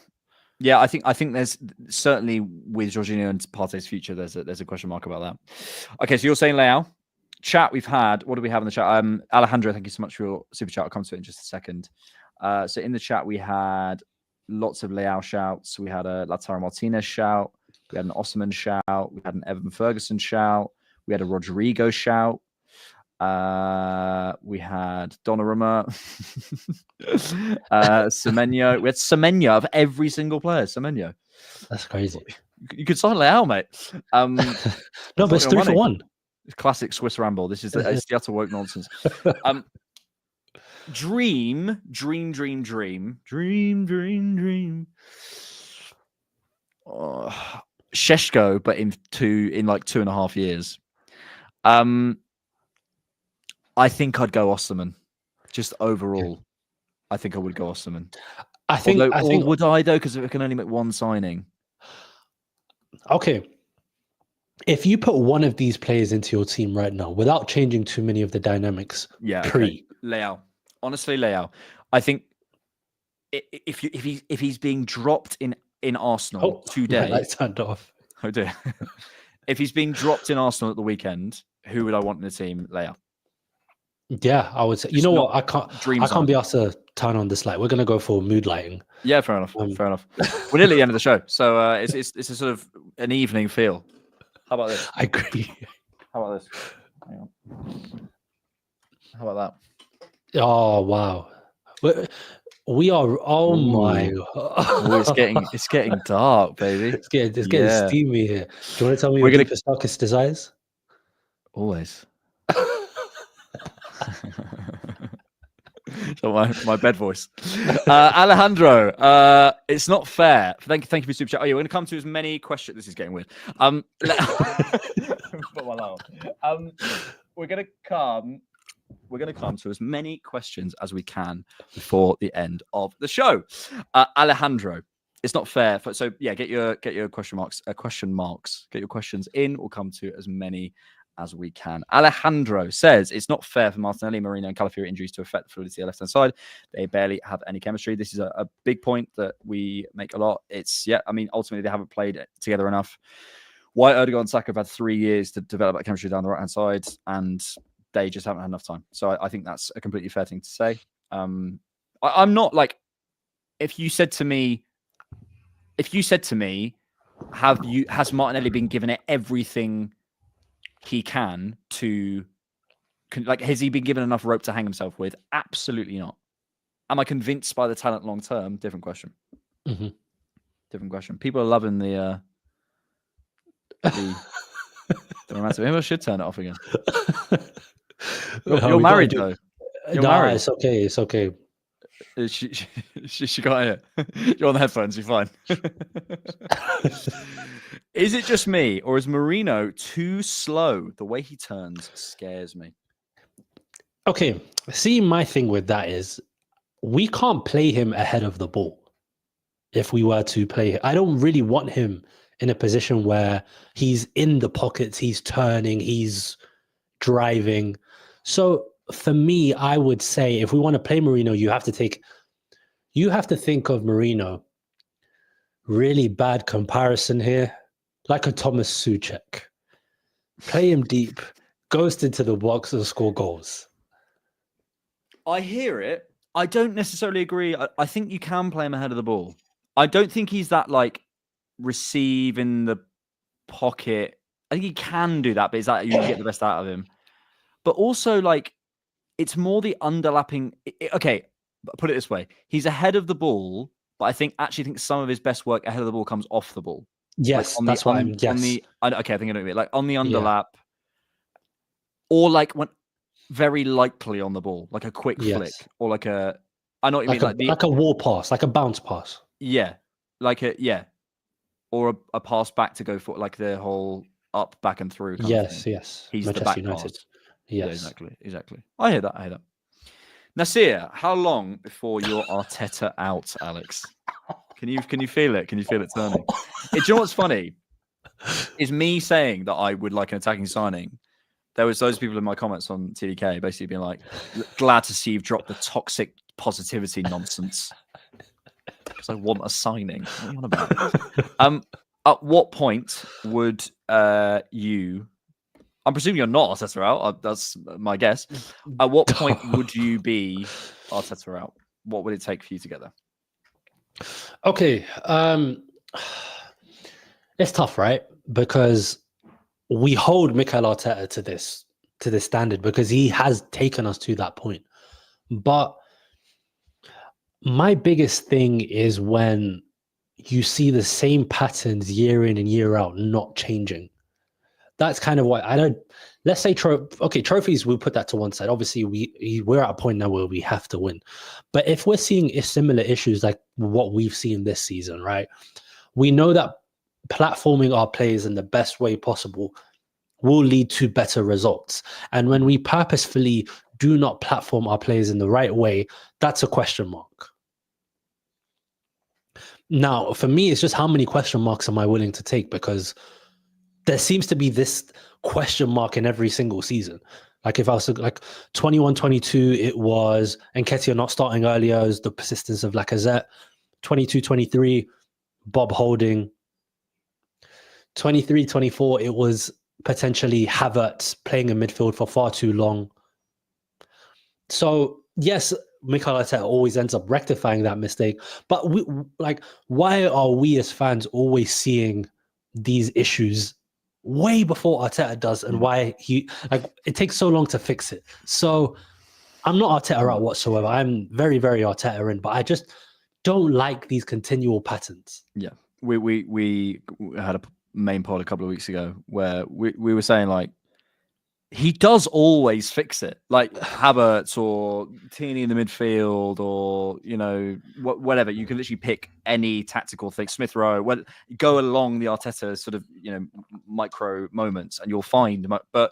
S1: I think there's certainly with Jorginho and Partey's future, there's a question mark about that. Okay, so you're saying Leão. Chat we've had. What do we have in the chat? Alejandro, thank you so much for your super chat. I'll come to it in just a second. So in the chat we had lots of Leão shouts. We had a Lautaro Martinez shout. We had an Osimhen shout. We had an Evan Ferguson shout. We had a Rodrigo shout. We had Donnarumma, Semenyo. We had Semenyo of every single player. Semenyo.
S2: That's crazy.
S1: You could sign Leão, mate.
S2: No, but it's 3 for 1.
S1: Classic Swiss Ramble. This is it's the utter woke nonsense. Dream. Šeško, but in like 2.5 years. I think I'd go Osimhen. Just overall, I think I would go Osimhen. I think would I though? Because we can only make one signing.
S2: Okay. If you put one of these players into your team right now, without changing too many of the dynamics,
S1: Leão. Honestly, Leão. I think if he's being dropped in Arsenal today,
S2: lights turned off.
S1: Oh dear. If he's being dropped in Arsenal at the weekend, who would I want in the team? Leão.
S2: Yeah, I would say. You know what? I can't be asked to turn on this light. We're gonna go for mood lighting.
S1: Yeah, fair enough. Fair enough. We're nearly at the end of the show, so it's a sort of an evening feel. How about this?
S2: I agree.
S1: How about this? Hang on. How about that?
S2: Oh wow, we are. Oh my!
S1: It's getting dark, baby.
S2: It's getting steamy here. Do you want to tell me your deepest, darkest desires?
S1: Always. So my bed voice. Alejandro, it's not fair. Thank you for your super chat. Oh, yeah, we're going to come to as many questions. This is getting weird. We're going to come we're going to come to as many questions as we can before the end of the show. Alejandro, it's not fair. So yeah, get your question marks. Get your questions in. We'll come to as many as we can. Alejandro says it's not fair for Martinelli, Marino, and Calafiori injuries to affect the fluidity of the left-hand side. They barely have any chemistry. This is a big point that we make a lot. Ultimately they haven't played together enough. White, Ødegaard, and Saka have had 3 years to develop that chemistry down the right-hand side, and they just haven't had enough time. So I think that's a completely fair thing to say. I'm not like, if you said to me, has Martinelli been given it everything he can to, has he been given enough rope to hang himself with? Absolutely not. Am I convinced by the talent long term? Different question.
S2: Mm-hmm.
S1: Different question. People are loving the romantic. Maybe I should turn it off again. You're married though. You're married.
S2: It's okay. It's okay.
S1: She got it. You're on the headphones. You're fine. Is it just me, or is Marino too slow? The way he turns scares me.
S2: Okay. See, my thing with that is we can't play him ahead of the ball. If we were to play, I don't really want him in a position where he's in the pockets, he's turning, he's driving. So for me, I would say if we want to play Marino, you have to think of Marino. Really bad comparison here. Like a Thomas Souček. Play him deep, ghost into the box and score goals.
S1: I hear it. I don't necessarily agree. I think you can play him ahead of the ball. I don't think he's that receive in the pocket. I think he can do that, but it's that you get the best out of him. But also, it's more the underlapping. Okay, put it this way: he's ahead of the ball, but I think some of his best work ahead of the ball comes off the ball.
S2: Yes, that's what I'm. Yes.
S1: I think I know what you mean. On the underlap, or when very likely on the ball, like a quick flick, or I know what you mean,
S2: like a wall pass, like a bounce pass.
S1: Yeah, or a pass back to go for the whole up, back, and through.
S2: Yes.
S1: He's
S2: Manchester
S1: the back
S2: United.
S1: pass.
S2: Yes,
S1: Yeah, exactly. I hear that. Nasir, how long before you're Arteta out, Alex? Can you feel it? Can you feel it turning? Do you know what's funny? Is me saying that I would like an attacking signing. There was those people in my comments on TDK basically being like, glad to see you've dropped the toxic positivity nonsense. Because I want a signing. What are you on about? At what point would you... I'm presuming you're not Arteta out. That's my guess. At what point would you be Arteta out? What would it take for you to get there?
S2: Okay. It's tough, right? Because we hold Mikel Arteta to this standard because he has taken us to that point. But my biggest thing is when you see the same patterns year in and year out not changing. That's kind of why I don't. Let's say trophies. We'll put that to one side. Obviously, we're at a point now where we have to win. But if we're seeing similar issues like what we've seen this season, right? We know that platforming our players in the best way possible will lead to better results. And when we purposefully do not platform our players in the right way, that's a question mark. Now, for me, it's just how many question marks am I willing to take? Because there seems to be this question mark in every single season. If I was to 21-22, it was Nketiah not starting earlier, as the persistence of Lacazette. 22-23, Bob Holding. 23-24, it was potentially Havertz playing in midfield for far too long. So yes, Mikel Arteta always ends up rectifying that mistake. But why are we as fans always seeing these issues way before Arteta does, and why it takes so long to fix it? So I'm not Arteta out whatsoever. I'm very, very Arteta in, but I just don't like these continual patterns.
S1: Yeah, we had a main poll a couple of weeks ago where we were saying he does always fix it, like Havertz or Tierney in the midfield, or whatever. You can literally pick any tactical thing, Smith Rowe. Go along the Arteta sort of micro moments, and you'll find. But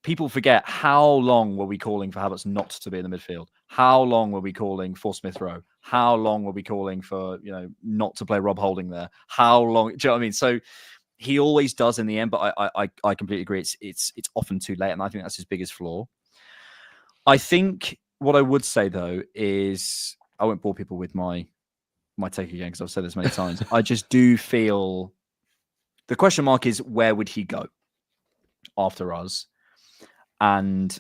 S1: people forget how long were we calling for Havertz not to be in the midfield? How long were we calling for Smith Rowe? How long were we calling for, not to play Rob Holding there? How long? Do you know what I mean? So he always does in the end, but I completely agree. It's often too late, and I think that's his biggest flaw. I think what I would say though is I won't bore people with my take again because I've said this many times. I just do feel the question mark is where would he go after us? And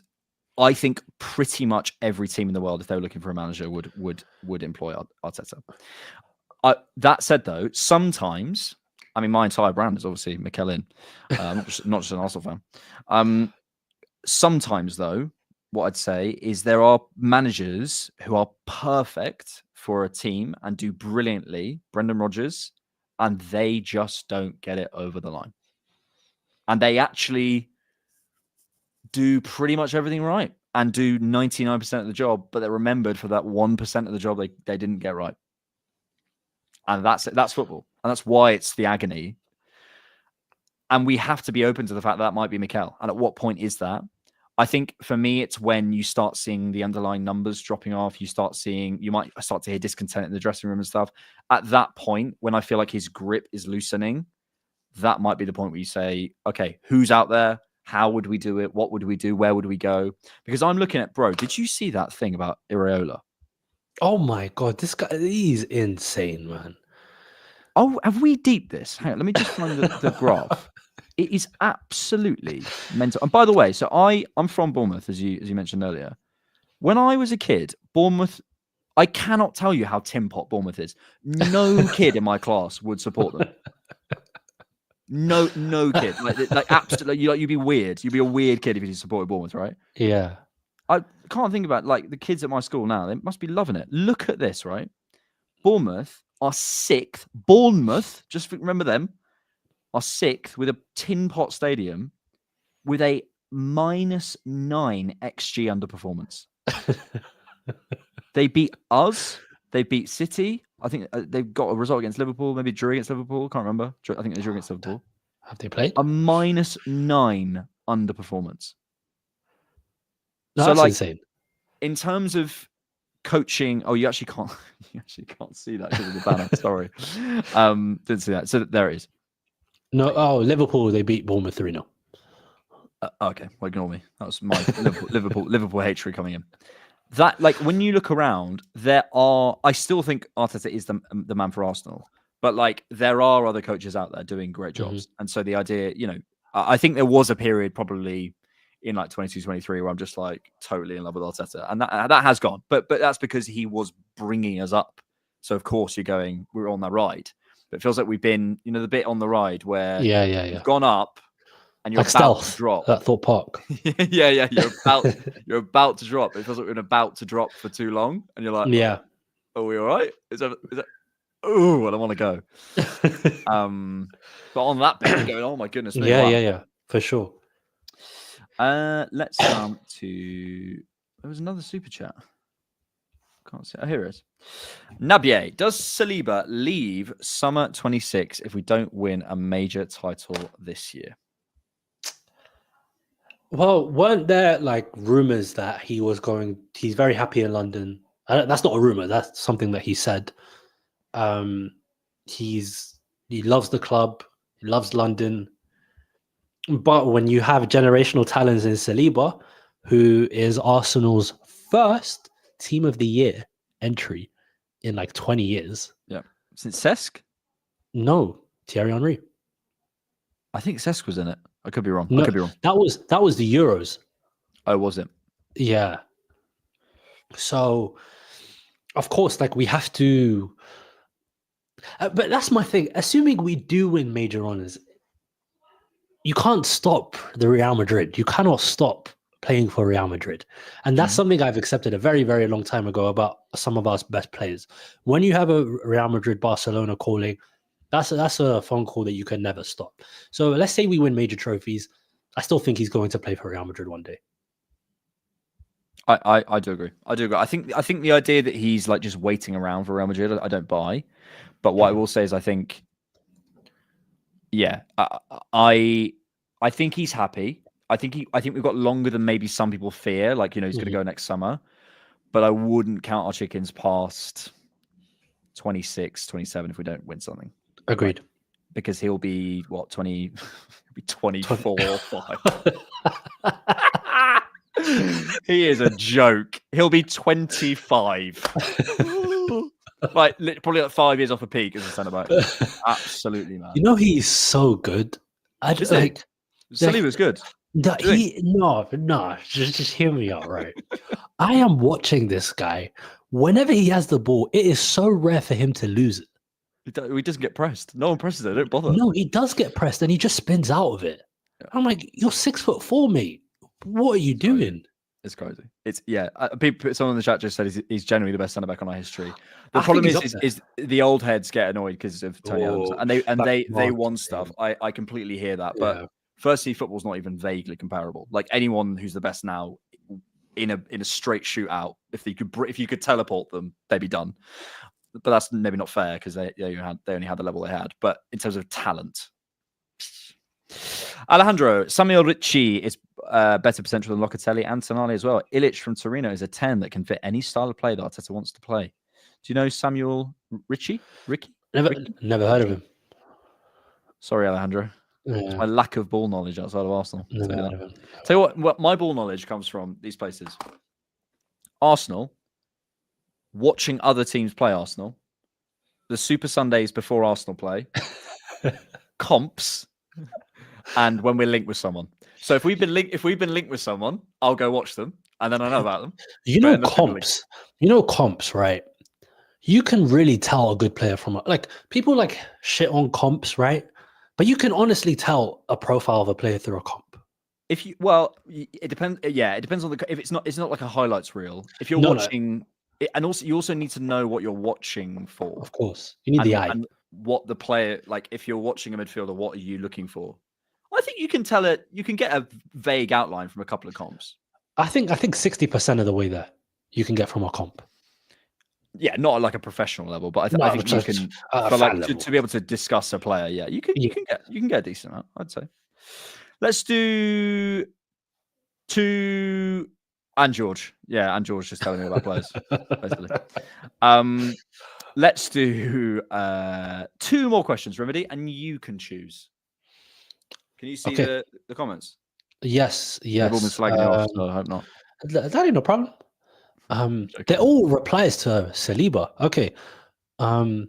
S1: I think pretty much every team in the world, if they were looking for a manager, would employ Arteta. That said, though, sometimes, I mean, my entire brand is obviously Mikel In, not just an Arsenal fan. Sometimes, though, what I'd say is there are managers who are perfect for a team and do brilliantly, Brendan Rodgers, and they just don't get it over the line. And they actually do pretty much everything right and do 99% of the job, but they're remembered for that 1% of the job they didn't get right. And that's football. And that's why it's the agony. And we have to be open to the fact that might be Mikel. And at what point is that? I think for me, it's when you start seeing the underlying numbers dropping off. You might start to hear discontent in the dressing room and stuff. At that point, when I feel like his grip is loosening, that might be the point where you say, okay, who's out there? How would we do it? What would we do? Where would we go? Because I'm looking at, bro, did you see that thing about Iraola?
S2: Oh my God, this guy, he's insane, man.
S1: Oh, have we deeped this? Hang on, let me just find the graph. It is absolutely mental. And by the way, so I'm from Bournemouth, as you mentioned earlier. When I was a kid, Bournemouth, I cannot tell you how tin pot Bournemouth is. No kid in my class would support them. No kid. Like absolutely, you'd be weird. You'd be a weird kid if you supported Bournemouth, right?
S2: Yeah.
S1: I can't think about like the kids at my school now. They must be loving it. Look at this, right? Bournemouth are 6th. Bournemouth, just remember them, are 6th with a tin pot stadium with a -9 XG underperformance. They beat us. They beat City. I think they've got a result against Liverpool, maybe drew against Liverpool. Can't remember. I think they drew against Liverpool.
S2: Have they played?
S1: A -9 underperformance.
S2: No,
S1: So,
S2: that's
S1: like,
S2: insane.
S1: in terms of coaching, you actually can't see that because of the banner. Sorry, didn't see that. So there it is.
S2: No, Liverpool, they beat Bournemouth 3-0.
S1: Okay, well, ignore me. That was my Liverpool hatred coming in. That, like, when you look around, I still think Arteta is the man for Arsenal, but like there are other coaches out there doing great jobs. And so the idea, I think there was a period probably in like 22-23 where I'm just like totally in love with Arteta, and that has gone. But that's because he was bringing us up. So of course we're on that ride. But it feels like we've been, the bit on the ride where you've gone up and you're
S2: like
S1: about
S2: stealth,
S1: to drop.
S2: at Thorpe Park.
S1: yeah. You're about to drop. It feels like we're about to drop for too long, and you're like,
S2: Yeah.
S1: Are we all right? Is that? Oh, I don't want to go. But on that bit, you're going, oh my goodness me.
S2: Yeah, for sure.
S1: Let's come to. There was another super chat. Can't see. Oh, here it is. Nabier, does Saliba leave summer 26 if we don't win a major title this year?
S2: Well, weren't there like rumors that he's very happy in London? That's not a rumor. That's something that he said. He loves the club. He loves London. But when you have generational talents in Saliba, who is Arsenal's first team of the year entry in like 20 years.
S1: Yeah. Since Cesc?
S2: No, Thierry Henry.
S1: I think Cesc was in it. I could be wrong.
S2: No,
S1: I could be wrong.
S2: That was the Euros.
S1: Oh, was it?
S2: Yeah. So, of course, like we have to. But that's my thing. Assuming we do win major honors, you can't stop the Real Madrid. You cannot stop playing for Real Madrid. And that's something I've accepted a very, very long time ago about some of our best players. When you have a Real Madrid Barcelona calling, that's a phone call that you can never stop. So let's say we win major trophies. I still think he's going to play for Real Madrid one day.
S1: I do agree. I think the idea that he's like just waiting around for Real Madrid, I don't buy. But what I will say is I think, I think he's happy. I think we've got longer than maybe some people fear. Like, he's going to go next summer, but I wouldn't count our chickens past 26, 27 if we don't win something.
S2: Agreed.
S1: Like, because he'll be what 20, he'll be 24 or 5. He is a joke. He'll be 25. Like probably like 5 years off a peak as a centre back. Absolutely, man.
S2: He's so good. I just like
S1: Saliba's good.
S2: Just hear me out, right? I am watching this guy. Whenever he has the ball, it is so rare for him to lose it.
S1: He doesn't get pressed. No one presses it. Don't bother.
S2: No, he does get pressed, and he just spins out of it. Yeah. I'm like, you're 6'4", mate. What are you doing?
S1: It's crazy. Someone in the chat just said he's generally the best centre back on our history. The problem is the old heads get annoyed because of Tony Adams, and they want stuff. I completely hear that, but firstly, football's not even vaguely comparable. Like anyone who's the best now in a straight shootout, if you could teleport them, they'd be done. But that's maybe not fair because they only had the level they had. But in terms of talent, Alejandro, Samuel Ricci is better potential than Locatelli and Tonali as well. Ilic from Torino is a 10 that can fit any style of play that Arteta wants to play. Do you know Samuel Ricci? Ricky?
S2: Never heard of him.
S1: Sorry, Alejandro. Yeah. It's my lack of ball knowledge outside of Arsenal. Tell you what my ball knowledge comes from these places. Arsenal, watching other teams play Arsenal, the Super Sundays before Arsenal play, comps, and when we're linked with someone. So if we've been linked with someone, I'll go watch them, and then I know about them.
S2: Comps, right? You can really tell a good player from people shit on comps, right? But you can honestly tell a profile of a player through a comp.
S1: It depends. Yeah, it depends on if it's not like a highlights reel. If you're watching. And also, you also need to know what you're watching for.
S2: Of course, you need the eye.
S1: And what the player, like, if you're watching a midfielder, what are you looking for? I think you can tell it. You can get a vague outline from a couple of comps.
S2: I think 60% of the way there you can get from a comp.
S1: Yeah, not at like a professional level, but I think you can. To be able to discuss a player, yeah, you can get a decent amount, I'd say. Let's do And George. Yeah, and George just telling me about players, basically. Let's do 2 more questions, Remedy, and you can choose. Can you see the comments?
S2: Yes.
S1: They've all been flagging off, so I hope not.
S2: That ain't no problem. They're all replies to Saliba. Okay. Trying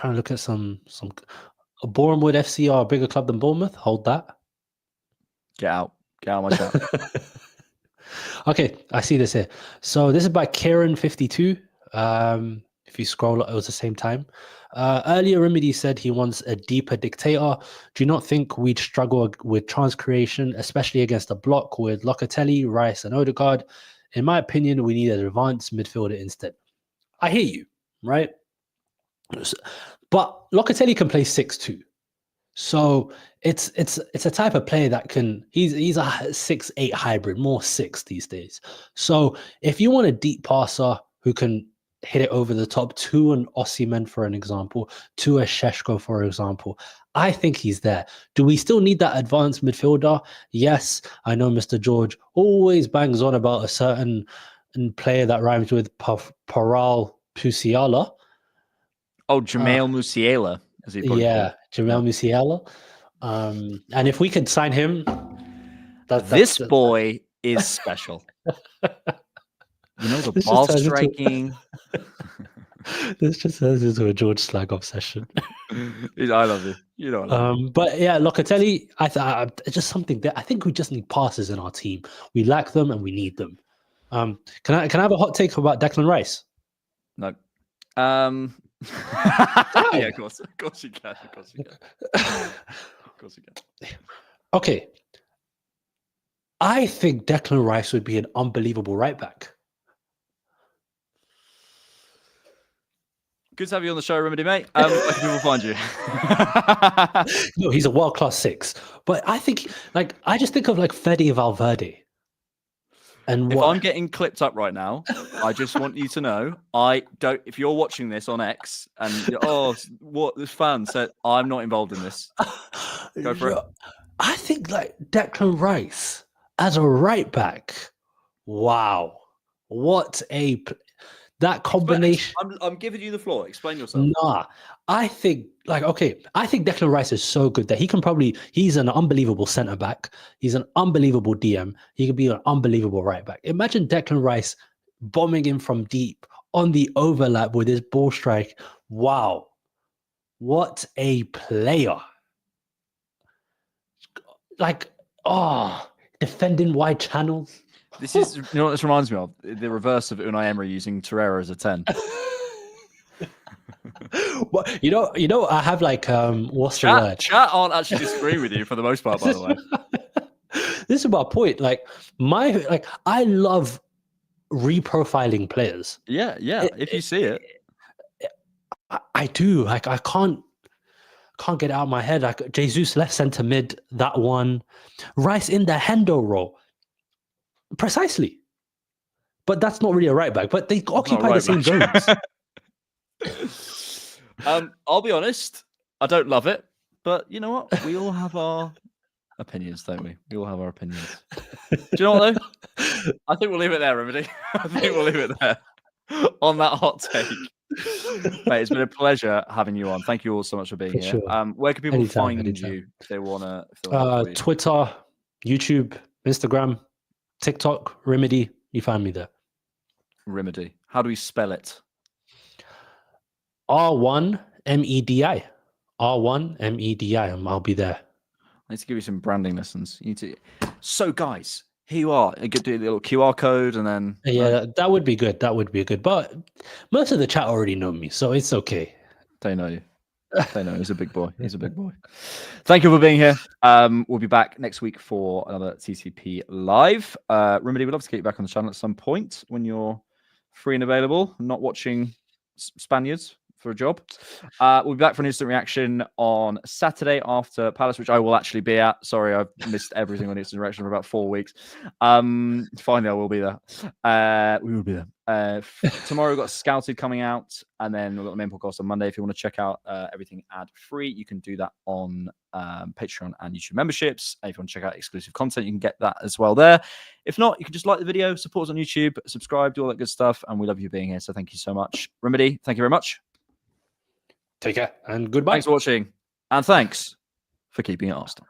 S2: to look at some Bournemouth FC are a bigger club than Bournemouth. Hold that.
S1: Get out of my chat.
S2: Okay, I see this here. So this is by Kieran 52. If you scroll, it was the same time. Earlier, Remedy said he wants a deeper dictator. Do you not think we'd struggle with chance creation, especially against a block with Locatelli, Rice, and Ødegaard? In my opinion, we need an advanced midfielder instead. I hear you, right? But Locatelli can play 6-2. So it's a type of player that can he's a 6-8 hybrid, more 6 these days. So if you want a deep passer who can hit it over the top to an Osimhen, for an example, to a Šeško, for example, I think he's there. Do we still need that advanced midfielder? Yes, I know Mr. George always bangs on about a certain player that rhymes with Paral Musiala.
S1: Oh, Jamal Musiala.
S2: Yeah, Jamal Musiala. And if we could sign him,
S1: this boy is special. You know, the ball striking.
S2: This just turns into a George slag off session.
S1: I love it. You know.
S2: But yeah, Locatelli, it's just something that I think we just need passes in our team. We lack them and we need them. Can I have a hot take about Declan Rice?
S1: No. Yeah, of course you can. Of course you can.
S2: Okay. I think Declan Rice would be an unbelievable right back.
S1: Good to have you on the show, Remedy, mate. Where can people find you?
S2: No, he's a world-class 6. But I think, I just think of Fede Valverde. And
S1: if I'm getting clipped up right now, I just want you to know, if you're watching this on X and, what this fan said, I'm not involved in this. Go for it.
S2: I think like Declan Rice as a right back. Wow, what that combination.
S1: I'm giving you the floor. Explain yourself.
S2: Nah, I think I think Declan Rice is so good that he's an unbelievable centre back. He's an unbelievable DM. He could be an unbelievable right back. Imagine Declan Rice bombing in from deep on the overlap with his ball strike. Wow, what a player! Like, defending wide channels.
S1: This is, you know what this reminds me of? The reverse of Unai Emery using Torreira as a 10.
S2: Well, you know, I have like what's the word?
S1: Chat aren't actually disagreeing with you for the most part, by the way.
S2: This is my point. Like I love reprofiling players.
S1: Yeah. If you see it.
S2: I do. Like I can't get it out of my head. Like Jesus left centre mid, that one. Rice in the Hendo role. Precisely. But that's not really a right back. But they occupy the same zones.
S1: I'll be honest, I don't love it, but you know what? We all have our opinions, don't we? We all have our opinions. Do you know what though? I think we'll leave it there, Remedy. I think we'll leave it there on that hot take. Mate, it's been a pleasure having you on. Thank you all so much for being here.
S2: Sure.
S1: Where can people find
S2: anytime.
S1: you if they want to?
S2: Twitter, YouTube, Instagram, TikTok, Remedy. You find me there.
S1: Remedy. How do we spell it?
S2: R1MEDI. R1MEDI. I'll be there.
S1: I need to give you some branding lessons. You need to. So, guys, here you are. You could do a little QR code and then.
S2: Yeah, that would be good. That would be good. But most of the chat already know me, so it's okay.
S1: They know you. They know he's a big boy. He's a big boy. Thank you for being here. We'll be back next week for another TCP live. Remedy, we'd love to get you back on the channel at some point when you're free and available, not watching Spaniards for a job. We'll be back for an instant reaction on Saturday after Palace, which I will actually be at. Sorry, I've missed everything on instant reaction for about 4 weeks. Finally, I will be there. We will be there. Tomorrow we've got Scouted coming out, and then we've got the main podcast on Monday. If you want to check out everything ad-free, you can do that on Patreon and YouTube memberships. And if you want to check out exclusive content, you can get that as well there. If not, you can just like the video, support us on YouTube, subscribe, do all that good stuff, and we love you being here. So thank you so much. Remedy, thank you very much.
S2: Take care and goodbye.
S1: Thanks for watching, and thanks for keeping it Arsenal.